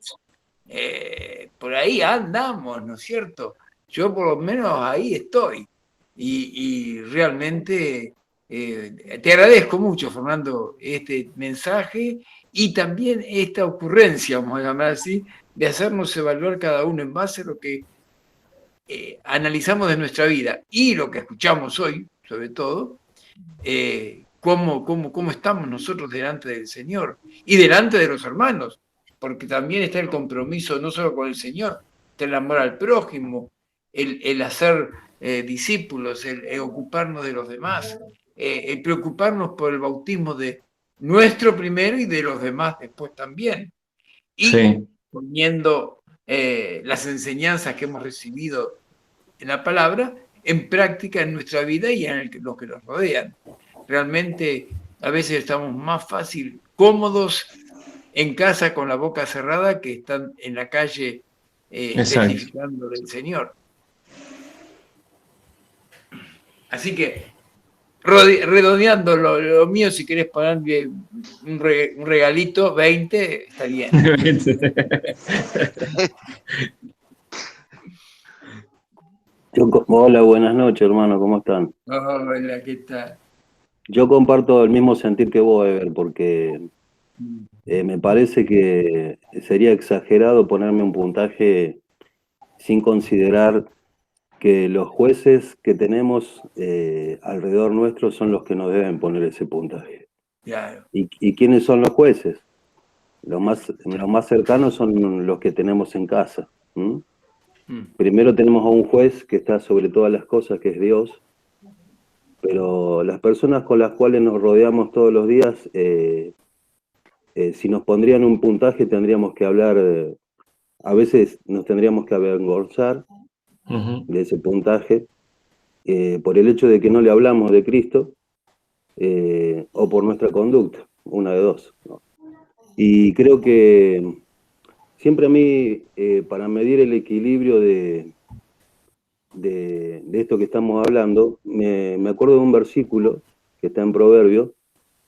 Sí. Por ahí andamos, ¿no es cierto? yo por lo menos ahí estoy. Y realmente te agradezco mucho, Fernando, este mensaje y también esta ocurrencia, vamos a llamar así, de hacernos evaluar cada uno en base a lo que analizamos de nuestra vida y lo que escuchamos hoy, sobre todo, cómo estamos nosotros delante del Señor y delante de los hermanos, porque también está el compromiso no solo con el Señor, está el amor al prójimo, el hacer discípulos, el ocuparnos de los demás, el preocuparnos por el bautismo de nuestro primero y de los demás después también. Y Sí. poniendo las enseñanzas que hemos recibido en la palabra en práctica en nuestra vida y en los que nos rodean. Realmente a veces estamos más fácil, cómodos en casa con la boca cerrada que están en la calle testificando del Señor. Así que, redondeando lo mío, si querés ponerme un regalito, 20, está bien. Hola, buenas noches, hermano, ¿cómo están? Hola, ¿qué tal? Yo comparto el mismo sentir que vos, Ever, porque me parece que sería exagerado ponerme un puntaje sin considerar que los jueces que tenemos alrededor nuestro son los que nos deben poner ese puntaje. Claro. ¿Y quiénes son los jueces? Los más cercanos son los que tenemos en casa. Primero tenemos a un juez que está sobre todas las cosas, que es Dios, pero las personas con las cuales nos rodeamos todos los días, si nos pondrían un puntaje tendríamos que hablar, a veces nos tendríamos que avergonzar de ese puntaje, por el hecho de que no le hablamos de Cristo, o por nuestra conducta, una de dos, ¿no? Y creo que siempre a mí, para medir el equilibrio de esto que estamos hablando, me acuerdo de un versículo que está en Proverbios,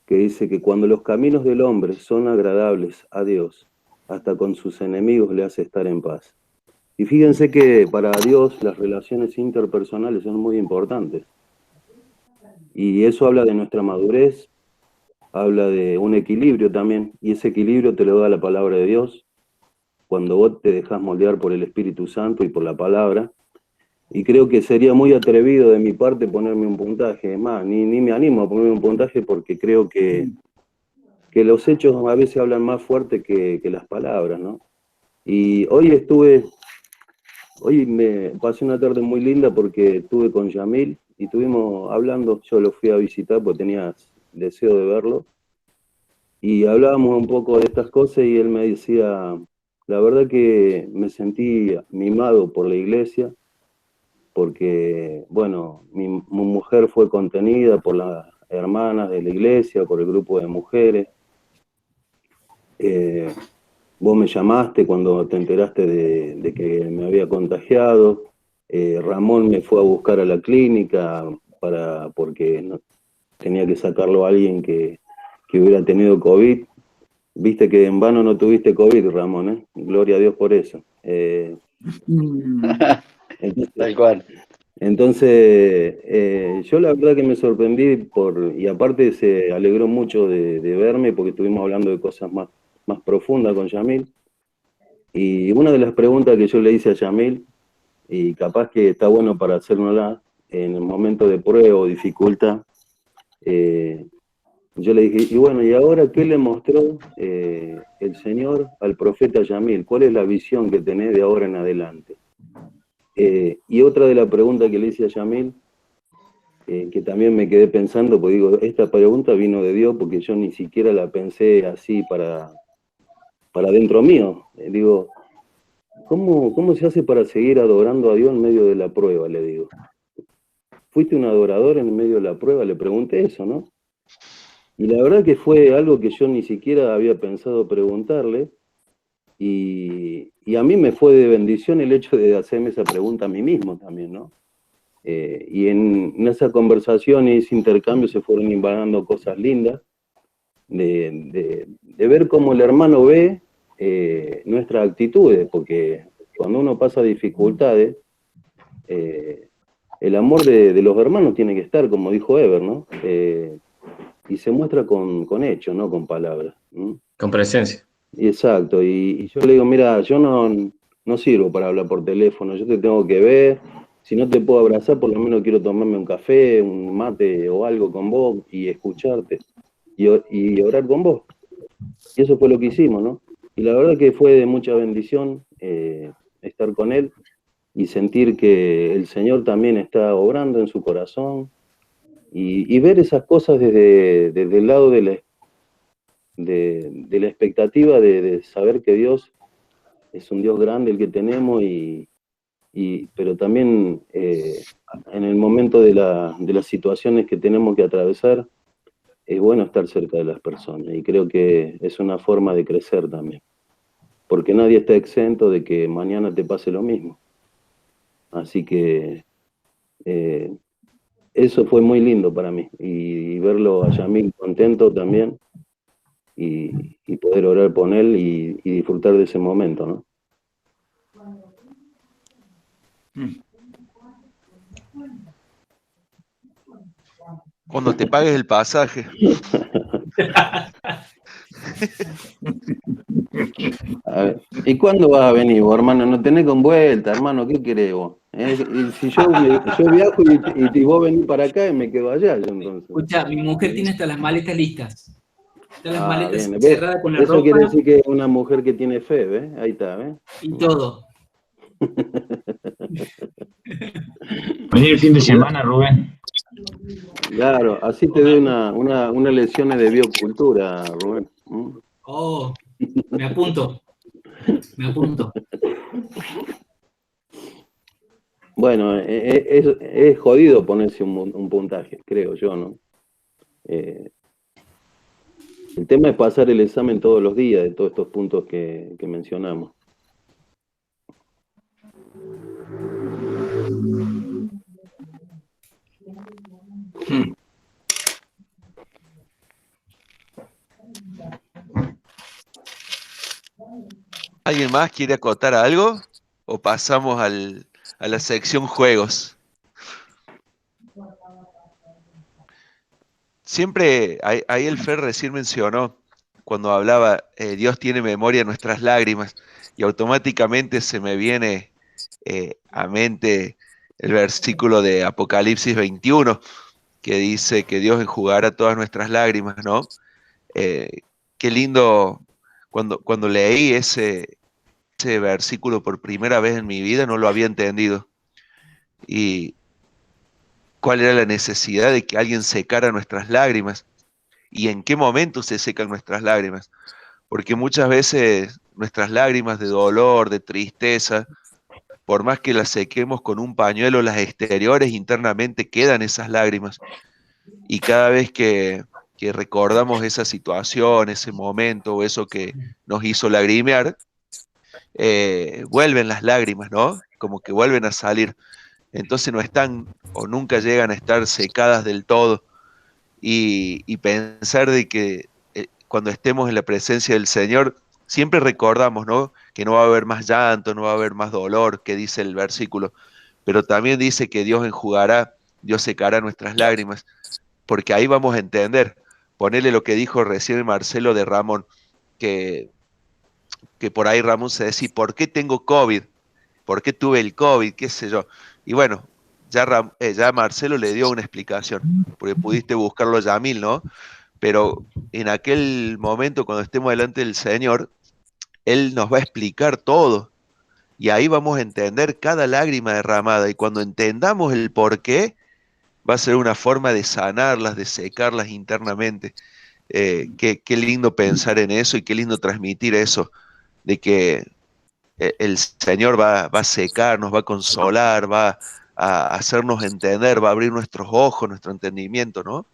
que dice que cuando los caminos del hombre son agradables a Dios, hasta con sus enemigos le hace estar en paz. Y fíjense que para Dios las relaciones interpersonales son muy importantes. Y eso habla de nuestra madurez, habla de un equilibrio también, y ese equilibrio te lo da la palabra de Dios, cuando vos te dejás moldear por el Espíritu Santo y por la palabra. Y creo que sería muy atrevido de mi parte ponerme un puntaje. Es más, ni me animo a ponerme un puntaje porque creo que los hechos a veces hablan más fuerte que las palabras, ¿no? Y hoy me pasé una tarde muy linda porque estuve con Yamil y estuvimos hablando. Yo lo fui a visitar porque tenía deseo de verlo. Y hablábamos un poco de estas cosas y él me decía, la verdad que me sentí mimado por la iglesia, porque, bueno, mi mujer fue contenida por las hermanas de la iglesia, por el grupo de mujeres. Vos me llamaste cuando te enteraste de que me había contagiado. Ramón me fue a buscar a la clínica porque no, tenía que sacarlo a alguien que hubiera tenido COVID. Viste que en vano no tuviste COVID, Ramón, ¿eh? Gloria a Dios por eso. Tal cual. Entonces, yo la verdad que me sorprendí y aparte se alegró mucho de verme porque estuvimos hablando de cosas más profundas con Yamil. Y una de las preguntas que yo le hice a Yamil, y capaz que está bueno para hacernosla en el momento de prueba o dificultad, yo le dije, y bueno, ¿y ahora qué le mostró el Señor al profeta Yamil? ¿Cuál es la visión que tenés de ahora en adelante? Y otra de las preguntas que le hice a Yamil, que también me quedé pensando, porque digo, esta pregunta vino de Dios porque yo ni siquiera la pensé así para dentro mío. Digo, ¿cómo se hace para seguir adorando a Dios en medio de la prueba? Le digo. ¿Fuiste un adorador en medio de la prueba? Le pregunté eso, ¿no? Y la verdad que fue algo que yo ni siquiera había pensado preguntarle, y a mí me fue de bendición el hecho de hacerme esa pregunta a mí mismo también, ¿no? Y en esa conversación y ese intercambio se fueron invadiendo cosas lindas, de ver cómo el hermano ve nuestras actitudes, porque cuando uno pasa dificultades, el amor de los hermanos tiene que estar, como dijo Eber, ¿no? Y se muestra con hechos, no con palabras. ¿No? Con presencia. Exacto, y yo le digo, mira, yo no sirvo para hablar por teléfono, yo te tengo que ver, si no te puedo abrazar, por lo menos quiero tomarme un café, un mate o algo con vos y escucharte y orar con vos. Y eso fue lo que hicimos, ¿no? Y la verdad que fue de mucha bendición estar con él y sentir que el Señor también está obrando en su corazón y ver esas cosas desde el lado de la expectativa de saber que Dios es un Dios grande el que tenemos, pero también en el momento de las situaciones que tenemos que atravesar, es bueno estar cerca de las personas y creo que es una forma de crecer también, porque nadie está exento de que mañana te pase lo mismo. Así que eso fue muy lindo para mí y verlo a Yamil contento también. Y poder orar por él y disfrutar de ese momento, ¿no? Cuando te pagues el pasaje. A ver, ¿y cuándo vas a venir vos, hermano? No tenés con vuelta, hermano, ¿qué querés vos? Y si yo viajo y vos venís para acá y me quedo allá, yo entonces. Escucha, mi mujer tiene hasta las maletas listas. Están las maletas bien, cerradas con la eso ropa. quiere decir que es una mujer que tiene fe, ¿ves? Ahí está, ¿ves? Y todo. Venir el fin de semana, Rubén. Claro, así te doy una lección de biocultura, Rubén. Oh, me apunto. Me apunto. Bueno, es jodido ponerse un puntaje, creo yo, ¿no? El tema es pasar el examen todos los días de todos estos puntos que mencionamos. ¿Alguien más quiere acotar algo? ¿O pasamos a la sección juegos? Siempre, ahí el Fer recién mencionó, cuando hablaba, Dios tiene memoria de nuestras lágrimas, y automáticamente se me viene a mente el versículo de Apocalipsis 21, que dice que Dios enjugará todas nuestras lágrimas, ¿no? Qué lindo, cuando leí ese versículo por primera vez en mi vida, no lo había entendido. Y cuál era la necesidad de que alguien secara nuestras lágrimas y en qué momento se secan nuestras lágrimas. Porque muchas veces nuestras lágrimas de dolor, de tristeza, por más que las sequemos con un pañuelo, las exteriores, internamente quedan esas lágrimas. Y cada vez que recordamos esa situación, ese momento o eso que nos hizo lagrimear, vuelven las lágrimas, ¿no? Como que vuelven a salir. Entonces no están o nunca llegan a estar secadas del todo. Y pensar de que cuando estemos en la presencia del Señor, siempre recordamos, ¿no? Que no va a haber más llanto, no va a haber más dolor, que dice el versículo. Pero también dice que Dios enjugará, Dios secará nuestras lágrimas, porque ahí vamos a entender. Ponerle lo que dijo recién Marcelo de Ramón, que por ahí Ramón se decía, ¿por qué tengo COVID? ¿Por qué tuve el COVID? ¿Qué sé yo? Y bueno, ya Marcelo le dio una explicación, porque pudiste buscarlo a Yamil, ¿no? Pero en aquel momento, cuando estemos delante del Señor, Él nos va a explicar todo. Y ahí vamos a entender cada lágrima derramada. Y cuando entendamos el por qué, va a ser una forma de sanarlas, de secarlas internamente. Qué lindo pensar en eso y qué lindo transmitir eso, de que el Señor va a secar, nos va a consolar, va a hacernos entender, va a abrir nuestros ojos, nuestro entendimiento, ¿no?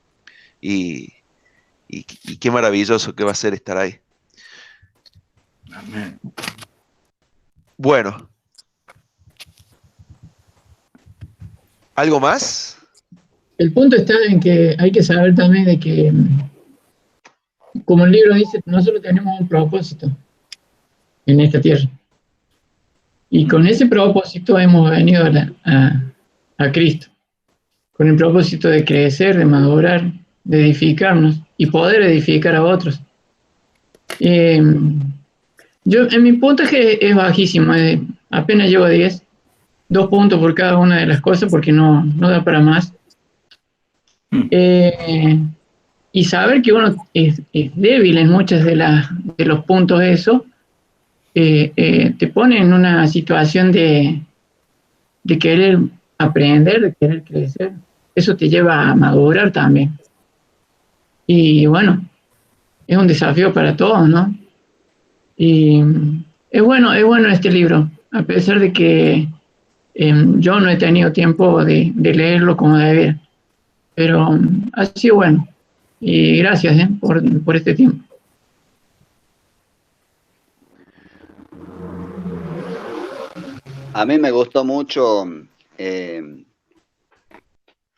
Y qué maravilloso que va a ser estar ahí. Amén. Bueno. ¿Algo más? El punto está en que hay que saber también de que, como el libro dice, nosotros tenemos un propósito en esta tierra. Y con ese propósito hemos venido a Cristo, con el propósito de crecer, de madurar, de edificarnos y poder edificar a otros. En mi puntaje es bajísimo, apenas llevo 10, 2 puntos por cada una de las cosas porque no da para más. Y saber que uno es débil en muchos de los puntos eso, te pone en una situación de querer aprender, de querer crecer. Eso te lleva a madurar también. Y bueno, es un desafío para todos, ¿no? Y es bueno este libro, a pesar de que yo no he tenido tiempo de leerlo como debía, pero ha sido bueno. Y gracias por este tiempo. A mí me gustó mucho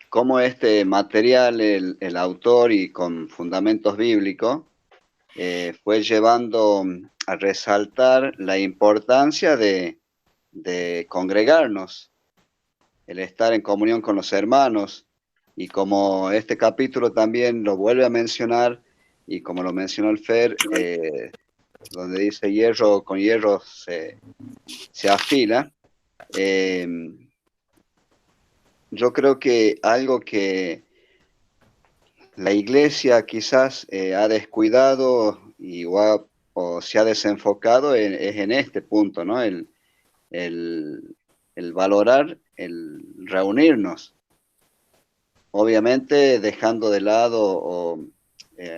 cómo este material, el autor y con fundamentos bíblicos, fue llevando a resaltar la importancia de congregarnos, el estar en comunión con los hermanos, y como este capítulo también lo vuelve a mencionar, y como lo mencionó el Fer, donde dice hierro con hierro se afila, yo creo que algo que la iglesia quizás ha descuidado o se ha desenfocado es en este punto, ¿no? El valorar, el reunirnos. Obviamente dejando de lado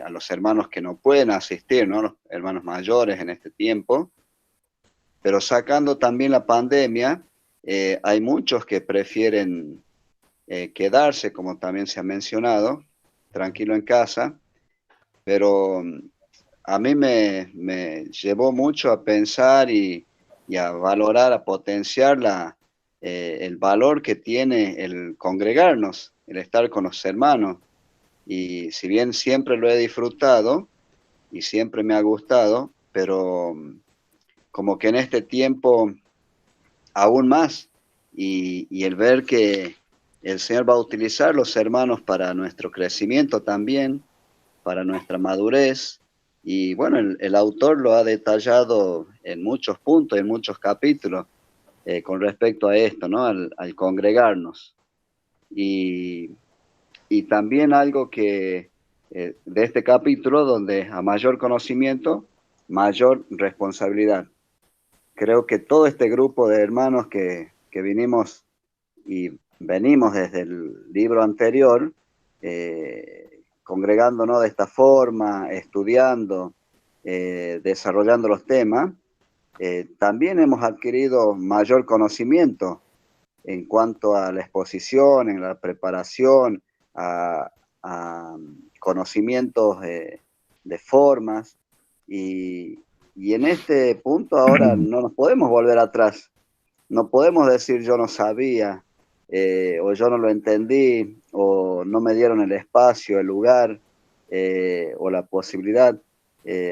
a los hermanos que no pueden asistir, ¿no? Los hermanos mayores en este tiempo, pero sacando también la pandemia, hay muchos que prefieren quedarse, como también se ha mencionado, tranquilo en casa, pero a mí me llevó mucho a pensar y a valorar, a potenciar el valor que tiene el congregarnos, el estar con los hermanos. Y si bien siempre lo he disfrutado y siempre me ha gustado, pero como que en este tiempo aún más, y el ver que el Señor va a utilizar los hermanos para nuestro crecimiento también, para nuestra madurez. Y bueno, el autor lo ha detallado en muchos puntos, en muchos capítulos, con respecto a esto, ¿no? Al congregarnos. Y también algo que de este capítulo, donde a mayor conocimiento, mayor responsabilidad. Creo que todo este grupo de hermanos que vinimos y venimos desde el libro anterior, congregándonos de esta forma, estudiando, desarrollando los temas, también hemos adquirido mayor conocimiento en cuanto a la exposición, en la preparación, a conocimientos de formas, y en este punto ahora no nos podemos volver atrás. No podemos decir yo no sabía, o yo no lo entendí, o no me dieron el espacio, el lugar, o la posibilidad.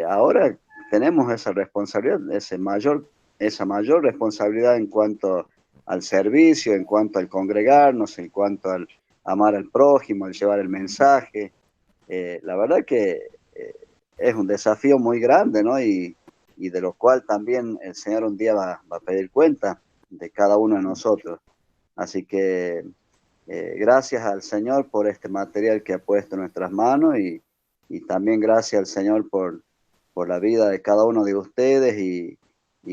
Ahora tenemos esa responsabilidad, esa mayor responsabilidad en cuanto al servicio, en cuanto al congregarnos, en cuanto al amar al prójimo, al llevar el mensaje. La verdad que es un desafío muy grande, ¿no? Y de lo cual también el Señor un día va a pedir cuenta de cada uno de nosotros. Así que gracias al Señor por este material que ha puesto en nuestras manos, y también gracias al Señor por la vida de cada uno de ustedes, y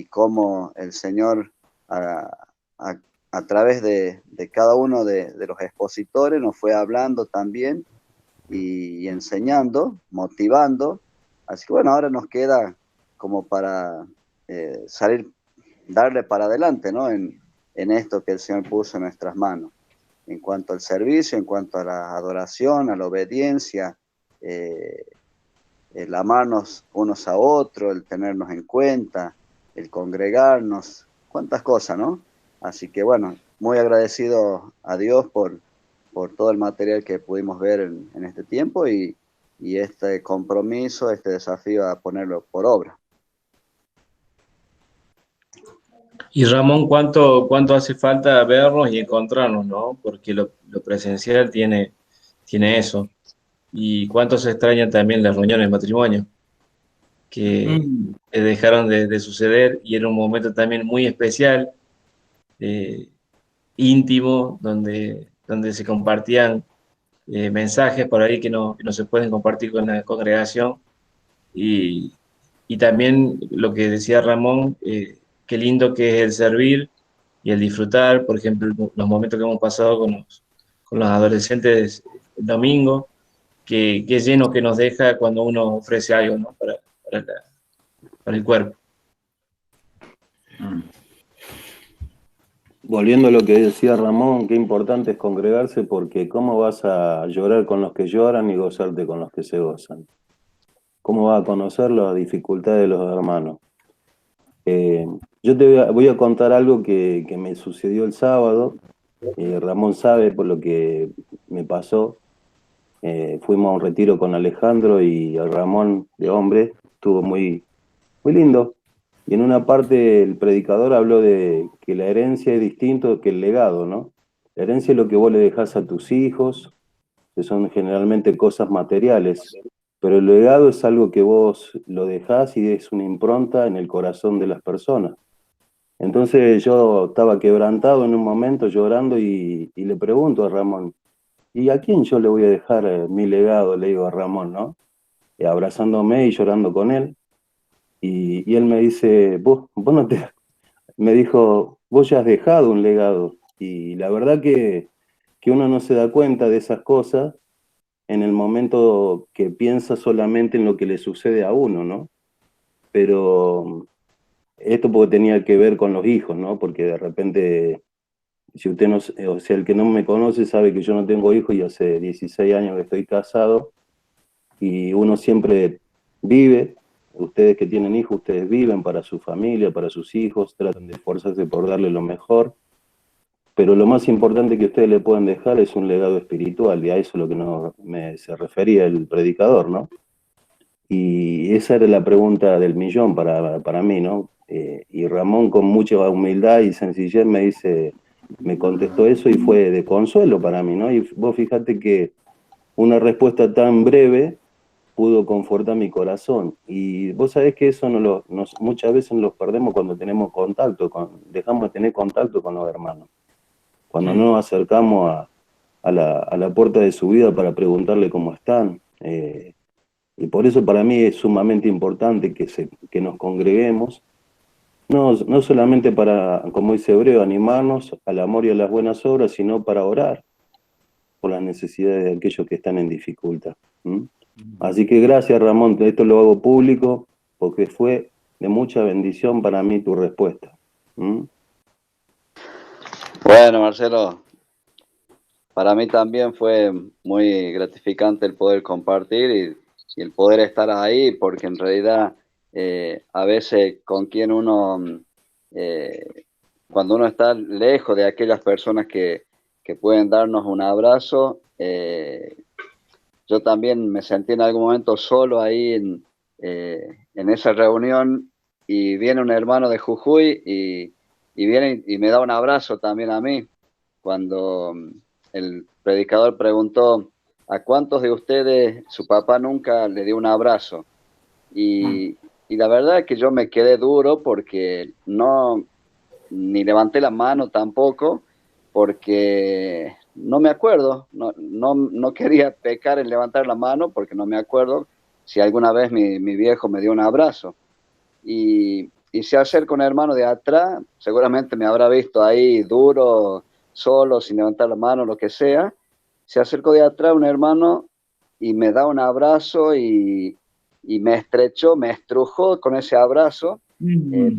cómo el Señor a través de cada uno de los expositores nos fue hablando también y enseñando, motivando. Así que bueno, ahora nos queda como para darle para adelante, ¿no? En esto que el Señor puso en nuestras manos, en cuanto al servicio, en cuanto a la adoración, a la obediencia, el amarnos unos a otros, el tenernos en cuenta, el congregarnos, cuántas cosas, ¿no? Así que bueno, muy agradecido a Dios por todo el material que pudimos ver en este tiempo, y este compromiso, este desafío a ponerlo por obra. Y Ramón, ¿cuánto hace falta vernos y encontrarnos, ¿no? Porque lo presencial tiene eso. Y cuánto se extrañan también las reuniones de matrimonio, que Mm. dejaron de suceder y era un momento también muy especial, eh, íntimo, donde se compartían mensajes por ahí que no se pueden compartir con la congregación. Y, y también lo que decía Ramón, qué lindo que es el servir y el disfrutar, por ejemplo, los momentos que hemos pasado con los adolescentes el domingo, que lleno que nos deja cuando uno ofrece algo, ¿no? Para el cuerpo. Volviendo a lo que decía Ramón, qué importante es congregarse porque ¿cómo vas a llorar con los que lloran y gozarte con los que se gozan? ¿Cómo vas a conocer las dificultades de los hermanos? Yo voy a contar algo que me sucedió el sábado. Ramón sabe por lo que me pasó. Fuimos a un retiro con Alejandro y el Ramón de hombre. Estuvo muy, muy lindo. Y en una parte el predicador habló de que la herencia es distinto que el legado, ¿no? La herencia es lo que vos le dejás a tus hijos, que son generalmente cosas materiales, pero el legado es algo que vos lo dejás y es una impronta en el corazón de las personas. Entonces yo estaba quebrantado en un momento, llorando, y le pregunto a Ramón, ¿y a quién yo le voy a dejar mi legado? Le digo a Ramón, ¿no? Abrazándome y llorando con él. Y él me dice, vos no te... Me dijo, vos ya has dejado un legado. Y la verdad que uno no se da cuenta de esas cosas en el momento que piensa solamente en lo que le sucede a uno, ¿no? Pero esto porque tenía que ver con los hijos, ¿no? Porque de repente, si usted no, o sea, el que no me conoce sabe que yo no tengo hijos y hace 16 años que estoy casado y uno siempre vive, ustedes que tienen hijos, ustedes viven para su familia, para sus hijos, tratan de esforzarse por darle lo mejor, pero lo más importante que ustedes le pueden dejar es un legado espiritual, y a eso es lo que se refería el predicador, ¿no? Y esa era la pregunta del millón para mí, ¿no? Y Ramón con mucha humildad y sencillez me contestó eso y fue de consuelo para mí, ¿no? Y vos fíjate que una respuesta tan breve pudo confortar mi corazón. Y vos sabés que eso muchas veces nos perdemos cuando tenemos contacto, dejamos de tener contacto con los hermanos. Cuando no nos acercamos a la puerta de su vida para preguntarle cómo están. Y por eso para mí es sumamente importante que nos congreguemos, no solamente para, como dice Hebreo, animarnos al amor y a las buenas obras, sino para orar por las necesidades de aquellos que están en dificultad. Así que gracias, Ramón, esto lo hago público porque fue de mucha bendición para mí tu respuesta. Bueno, Marcelo, para mí también fue muy gratificante el poder compartir y el poder estar ahí, porque en realidad a veces con quien uno, cuando uno está lejos de aquellas personas que pueden darnos un abrazo, yo también me sentí en algún momento solo ahí en esa reunión, y viene un hermano de Jujuy y viene y me da un abrazo también a mí. Cuando el predicador preguntó, ¿a cuántos de ustedes su papá nunca le dio un abrazo? Y la verdad es que yo me quedé duro porque ni levanté la mano tampoco, porque no me acuerdo, no quería pecar en levantar la mano porque no me acuerdo si alguna vez mi viejo me dio un abrazo. Y se acerca un hermano de atrás, seguramente me habrá visto ahí duro, solo, sin levantar la mano, lo que sea. Se acercó de atrás un hermano y me da un abrazo y me estrechó, me estrujó con ese abrazo,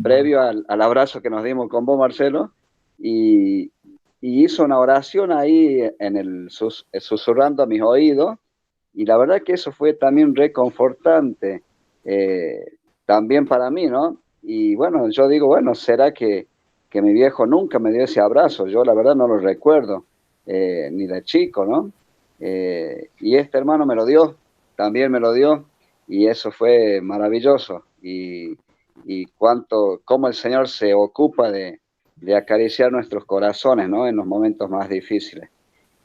previo al abrazo que nos dimos con vos, Marcelo, y hizo una oración ahí susurrando a mis oídos, y la verdad que eso fue también reconfortante, también para mí, ¿no? Y bueno, yo digo, bueno, ¿será que mi viejo nunca me dio ese abrazo? Yo la verdad no lo recuerdo, ni de chico, ¿no? Y este hermano me lo dio, también me lo dio, y eso fue maravilloso. Y y cómo el Señor se ocupa de acariciar nuestros corazones, ¿no? En los momentos más difíciles.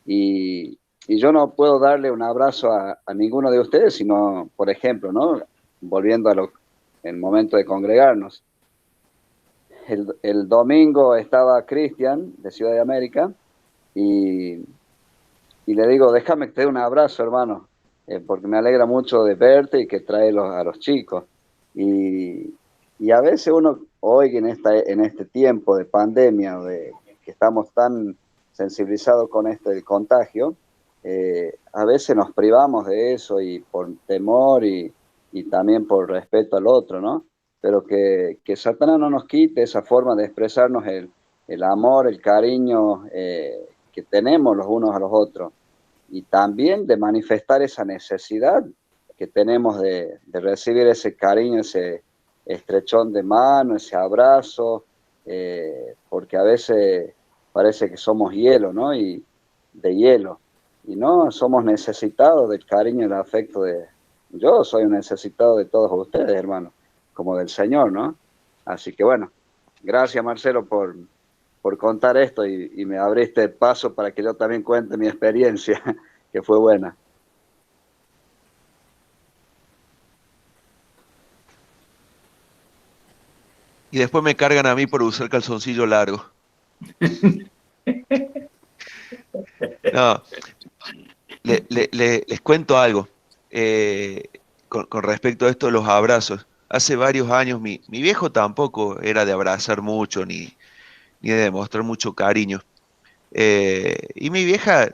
Y yo no puedo darle un abrazo a ninguno de ustedes, sino, por ejemplo, ¿no? Volviendo el momento de congregarnos. El domingo estaba Cristian, de Ciudad de América, y le digo, déjame que te dé un abrazo, hermano, porque me alegra mucho de verte y que trae a los chicos. Y a veces uno, hoy en este tiempo de pandemia, que estamos tan sensibilizados con el contagio, a veces nos privamos de eso y por temor y también por respeto al otro, ¿no? Pero que Satanás no nos quite esa forma de expresarnos el amor, el cariño que tenemos los unos a los otros, y también de manifestar esa necesidad que tenemos de recibir ese cariño, ese estrechón de mano, ese abrazo, porque a veces parece que somos hielo, ¿no? Y de hielo, y no, somos necesitados del cariño y el afecto yo soy un necesitado de todos ustedes, hermano, como del Señor, ¿no? Así que bueno, gracias Marcelo por contar esto y me abriste paso para que yo también cuente mi experiencia, que fue buena. Y después me cargan a mí por usar calzoncillo largo. No, les cuento algo con respecto a esto de los abrazos. Hace varios años mi viejo tampoco era de abrazar mucho ni de demostrar mucho cariño. Y mi vieja,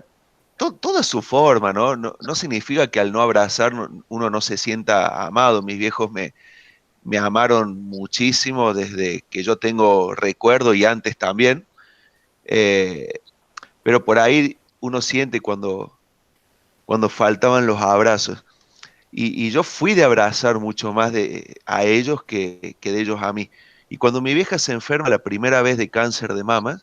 toda su forma, ¿no? No significa que al no abrazar uno no se sienta amado. Mis viejos me amaron muchísimo desde que yo tengo recuerdo y antes también. Pero por ahí uno siente cuando faltaban los abrazos. Y yo fui de abrazar mucho más a ellos que de ellos a mí. Y cuando mi vieja se enferma la primera vez de cáncer de mama,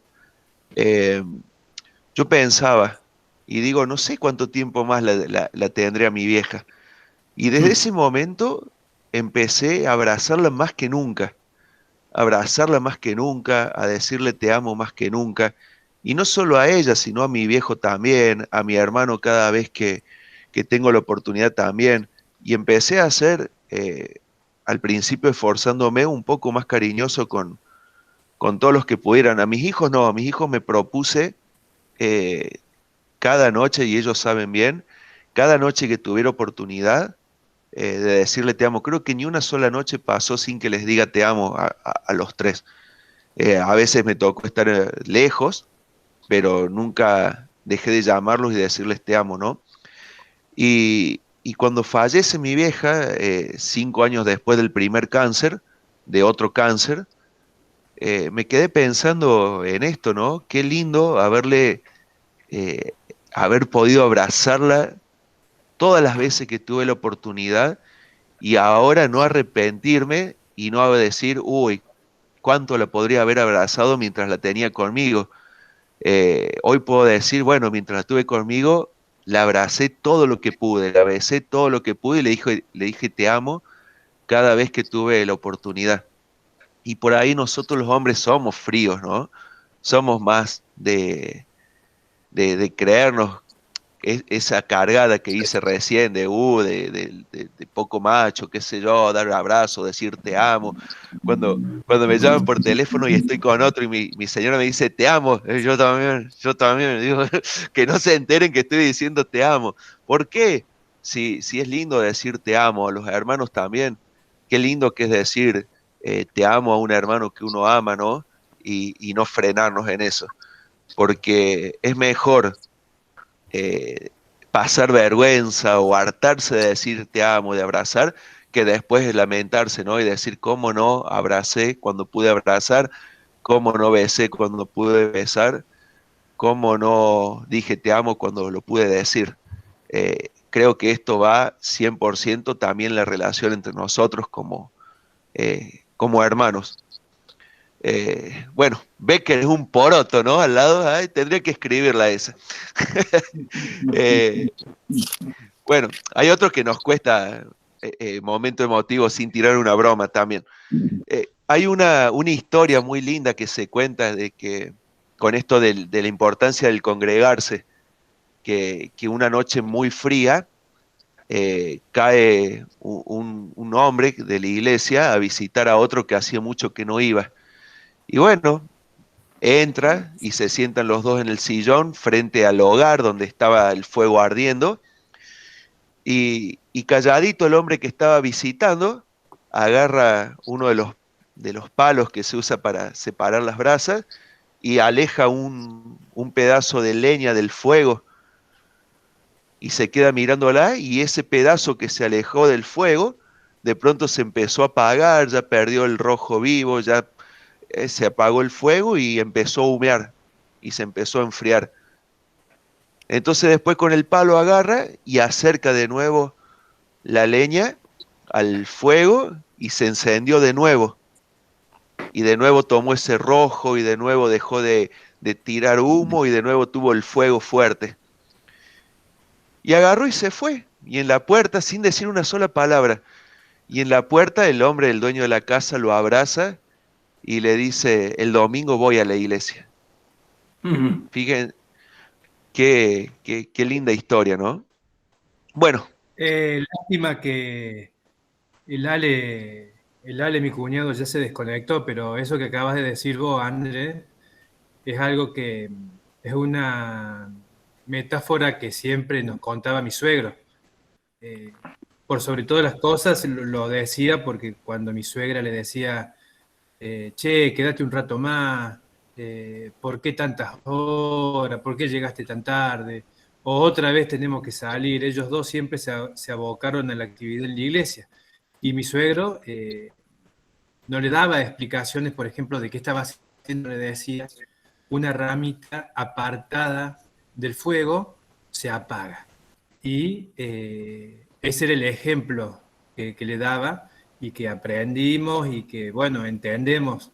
yo pensaba, y digo, no sé cuánto tiempo más la tendré a mi vieja. Y desde ese momento empecé a abrazarla más que nunca, a decirle te amo más que nunca. Y no solo a ella, sino a mi viejo también, a mi hermano cada vez que tengo la oportunidad también. Y empecé a ser, al principio esforzándome, un poco más cariñoso con todos los que pudieran. A mis hijos no, a mis hijos me propuse cada noche, y ellos saben bien, cada noche que tuviera oportunidad de decirle te amo. Creo que ni una sola noche pasó sin que les diga te amo a los tres. A veces me tocó estar lejos, pero nunca dejé de llamarlos y decirles te amo, ¿no? Y cuando fallece mi vieja, 5 años después del primer cáncer, de otro cáncer, me quedé pensando en esto, ¿no? Qué lindo haber podido abrazarla todas las veces que tuve la oportunidad, y ahora no arrepentirme y no decir, uy, cuánto la podría haber abrazado mientras la tenía conmigo. Hoy puedo decir, bueno, mientras la tuve conmigo, la abracé todo lo que pude, la besé todo lo que pude y le dije te amo cada vez que tuve la oportunidad. Y por ahí nosotros los hombres somos fríos, ¿no? Somos más de creernos esa cargada que hice recién de poco macho, qué sé yo, dar un abrazo, decir te amo. Cuando me llaman por teléfono y estoy con otro y mi señora me dice te amo, yo también, digo, que no se enteren que estoy diciendo te amo. ¿Por qué? Si es lindo decir te amo, a los hermanos también, qué lindo que es decir te amo a un hermano que uno ama, ¿no? Y no frenarnos en eso, porque es mejor pasar vergüenza o hartarse de decir te amo, de abrazar, que después lamentarse, ¿no? Y decir cómo no abracé cuando pude abrazar, cómo no besé cuando pude besar, cómo no dije te amo cuando lo pude decir. Creo que esto va 100% también la relación entre nosotros como hermanos. Bueno, Becker es un poroto, ¿no? Al lado, ay, tendría que escribirla esa. Bueno, hay otros que nos cuesta momento emotivo sin tirar una broma también. Hay una historia muy linda que se cuenta de que, con esto de la importancia del congregarse, que una noche muy fría cae un hombre de la iglesia a visitar a otro que hacía mucho que no iba. Y bueno, entra y se sientan los dos en el sillón frente al hogar donde estaba el fuego ardiendo. Y calladito el hombre que estaba visitando agarra uno de los palos que se usa para separar las brasas y aleja un pedazo de leña del fuego y se queda mirándola, y ese pedazo que se alejó del fuego de pronto se empezó a apagar, ya perdió el rojo vivo, ya se apagó el fuego y empezó a humear y se empezó a enfriar. Entonces después con el palo agarra y acerca de nuevo la leña al fuego y se encendió de nuevo. Y de nuevo tomó ese rojo y de nuevo dejó de tirar humo y de nuevo tuvo el fuego fuerte. Y agarró y se fue. Y en la puerta, sin decir una sola palabra, y en la puerta el hombre, el dueño de la casa, lo abraza y le dice: el domingo voy a la iglesia. Fíjense qué linda historia, ¿no? Bueno. Lástima que el Ale, mi cuñado, ya se desconectó, pero eso que acabas de decir vos, André, es algo que es una metáfora que siempre nos contaba mi suegro. Por sobre todas las cosas lo decía porque cuando mi suegra le decía, che, quédate un rato más, ¿por qué tantas horas? ¿Por qué llegaste tan tarde? O otra vez tenemos que salir. Ellos dos siempre se abocaron a la actividad en la iglesia. Y mi suegro no le daba explicaciones, por ejemplo, de qué estaba haciendo. Le decía, una ramita apartada del fuego se apaga. Y ese era el ejemplo que le daba y que aprendimos y que, bueno, entendemos.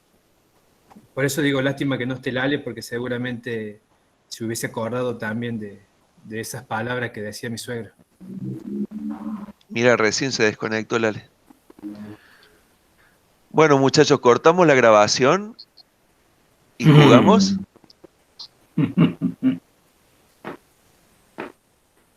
Por eso digo, lástima que no esté Lale, porque seguramente se hubiese acordado también de esas palabras que decía mi suegro. Mira, recién se desconectó Lale. Bueno, muchachos, cortamos la grabación y jugamos.